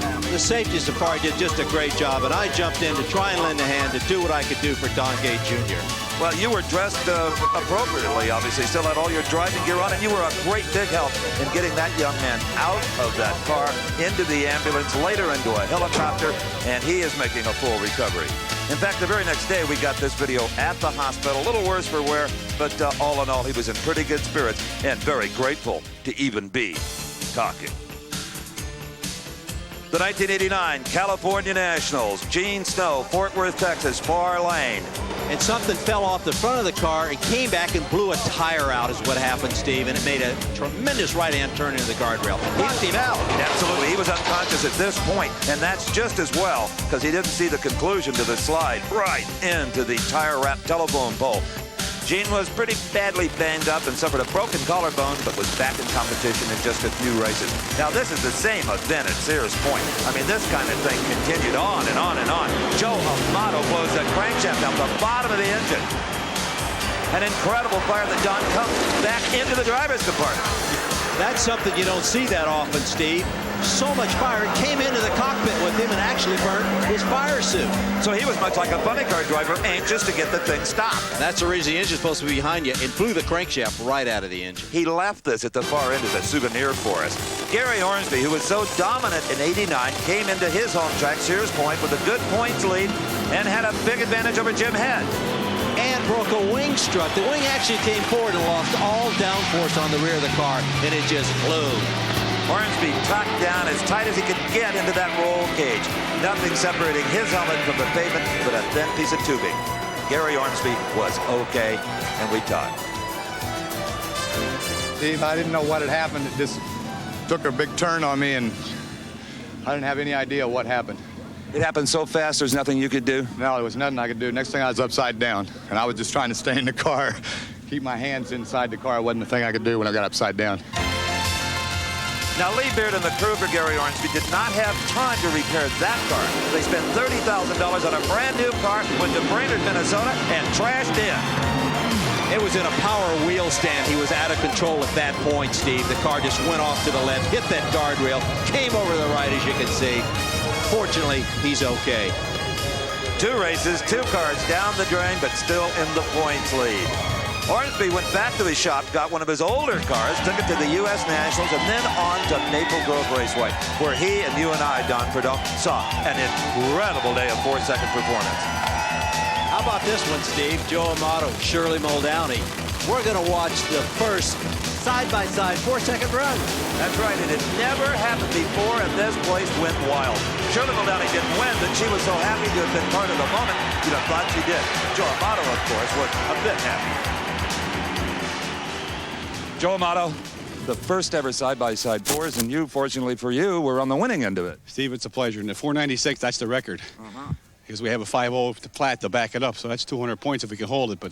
And the safety safari did just a great job, and I jumped in to try and lend a hand to do what I could do for Don Gay Jr. Well, you were dressed appropriately, obviously. Still had all your driving gear on, and you were a great big help in getting that young man out of that car, into the ambulance, later into a helicopter, and he is making a full recovery. In fact, the very next day, we got this video at the hospital. A little worse for wear, but all in all, he was in pretty good spirits and very grateful to even be talking. The 1989 California Nationals, Gene Snow, Fort Worth, Texas, far lane. And something fell off the front of the car and came back and blew a tire out is what happened, Steve, and it made a tremendous right-hand turn into the guardrail. Knocked him out. Absolutely. He was unconscious at this point, and that's just as well because he didn't see the conclusion to the slide right into the tire-wrapped telephone pole. Gene was pretty badly banged up and suffered a broken collarbone, but was back in competition in just a few races. Now, this is the same event at Sears Point. I mean, this kind of thing continued on and on and on. Joe Amato blows that crankshaft out the bottom of the engine. An incredible fire that Don comes back into the driver's compartment. That's something you don't see that often, Steve. So much fire, it came into the cockpit with him and actually burned his fire suit. So he was much like a funny car driver, anxious to get the thing stopped. That's the reason the engine's supposed to be behind you, and blew the crankshaft right out of the engine. He left this at the far end as a souvenir for us. Gary Ormsby, who was so dominant in '89, came into his home track, Sears Point, with a good points lead and had a big advantage over Jim Head. And broke a wing strut. The wing actually came forward and lost all downforce on the rear of the car, and it just flew. Ormsby tucked down as tight as he could get into that roll cage. Nothing separating his helmet from the pavement but a thin piece of tubing. Gary Ormsby was okay, and we talked. Steve, I didn't know what had happened. It just took a big turn on me, and I didn't have any idea what happened. It happened so fast, there's nothing you could do? No, there was nothing I could do. Next thing I was upside down, and I was just trying to stay in the car, keep my hands inside the car. It wasn't the thing I could do when I got upside down. Now, Lee Beard and the crew for Gary Ormsby did not have time to repair that car. They spent $30,000 on a brand new car, went to Brainerd, Minnesota, and trashed in. It was in a power wheel stand. He was out of control at that point, Steve. The car just went off to the left, hit that guardrail, came over the right, as you can see. Fortunately, he's okay. 2 races, 2 cars down the drain, but still in the points lead. Ormsby went back to his shop, got one of his older cars, took it to the U.S. Nationals, and then on to Maple Grove Raceway, where he and you and I, Don Prudhomme, saw an incredible day of 4-second performance. How about this one, Steve? Joe Amato, Shirley Muldowney. We're going to watch the first side-by-side 4-second run. That's right. It had never happened before, and this place went wild. Shirley Muldowney didn't win, but she was so happy to have been part of the moment, you'd have thought she did. Joe Amato, of course, was a bit happy. Joe Amato, the first ever side-by-side 4s, and you, fortunately for you, were on the winning end of it. Steve, it's a pleasure. And the 496, that's the record. Because we have a 5.0 to Platt to back it up, so that's 200 points if we can hold it. But,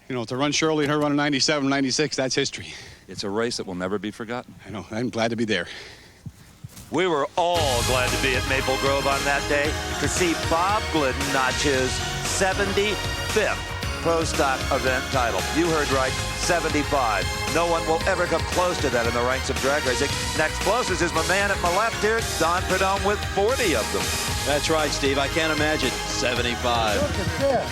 you know, to run Shirley and her running 97, 96, that's history. It's a race that will never be forgotten. I know. I'm glad to be there. We were all glad to be at Maple Grove on that day to see Bob Glidden notch his 75th Pro Stock event title. You heard right, 75. No one will ever come close to that in the ranks of drag racing. Next closest is my man at my left here, Don Prudhomme, with 40 of them. That's right, Steve. I can't imagine 75. Look at that.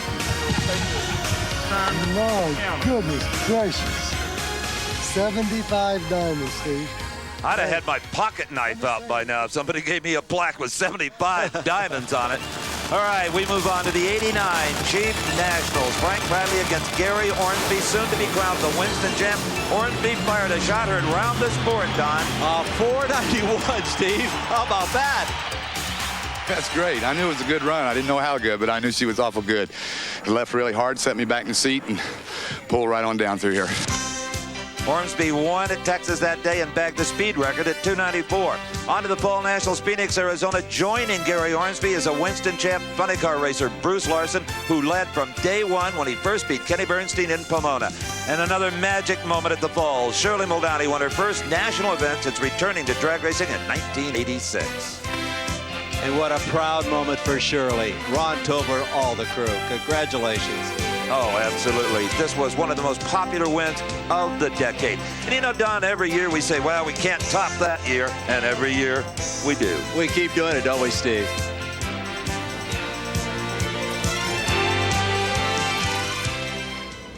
My goodness gracious. 75 diamonds, Steve. I'd have had my pocket knife out by now if somebody gave me a plaque with 75 diamonds on it. All right, we move on to the 89 Chief Nationals. Frank Bradley against Gary Ormsby, soon to be crowned the Winston champ. Ormsby fired a shot heard round this board, Don. 491, Steve. How about that? That's great. I knew it was a good run. I didn't know how good, but I knew she was awful good. Left really hard, set me back in the seat, and pulled right on down through here. Ormsby won at Texas that day and bagged the speed record at 294. On to the Fall Nationals, Phoenix, Arizona. Joining Gary Ormsby is a Winston champ funny car racer, Bruce Larson, who led from day one when he first beat Kenny Bernstein in Pomona. And another magic moment at the Falls. Shirley Muldowney won her first national event since returning to drag racing in 1986. And what a proud moment for Shirley. Ron Tober, all the crew. Congratulations. Oh, absolutely. This was one of the most popular wins of the decade. And you know, Don, every year we say, well, we can't top that year. And every year we do. We keep doing it, don't we, Steve?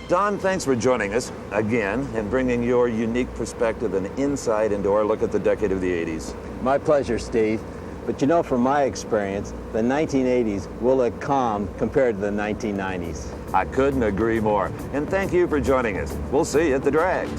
Don, thanks for joining us again and bringing your unique perspective and insight into our look at the decade of the 80s. My pleasure, Steve. But you know, from my experience, the 1980s will look calm compared to the 1990s. I couldn't agree more. And thank you for joining us. We'll see you at the drags.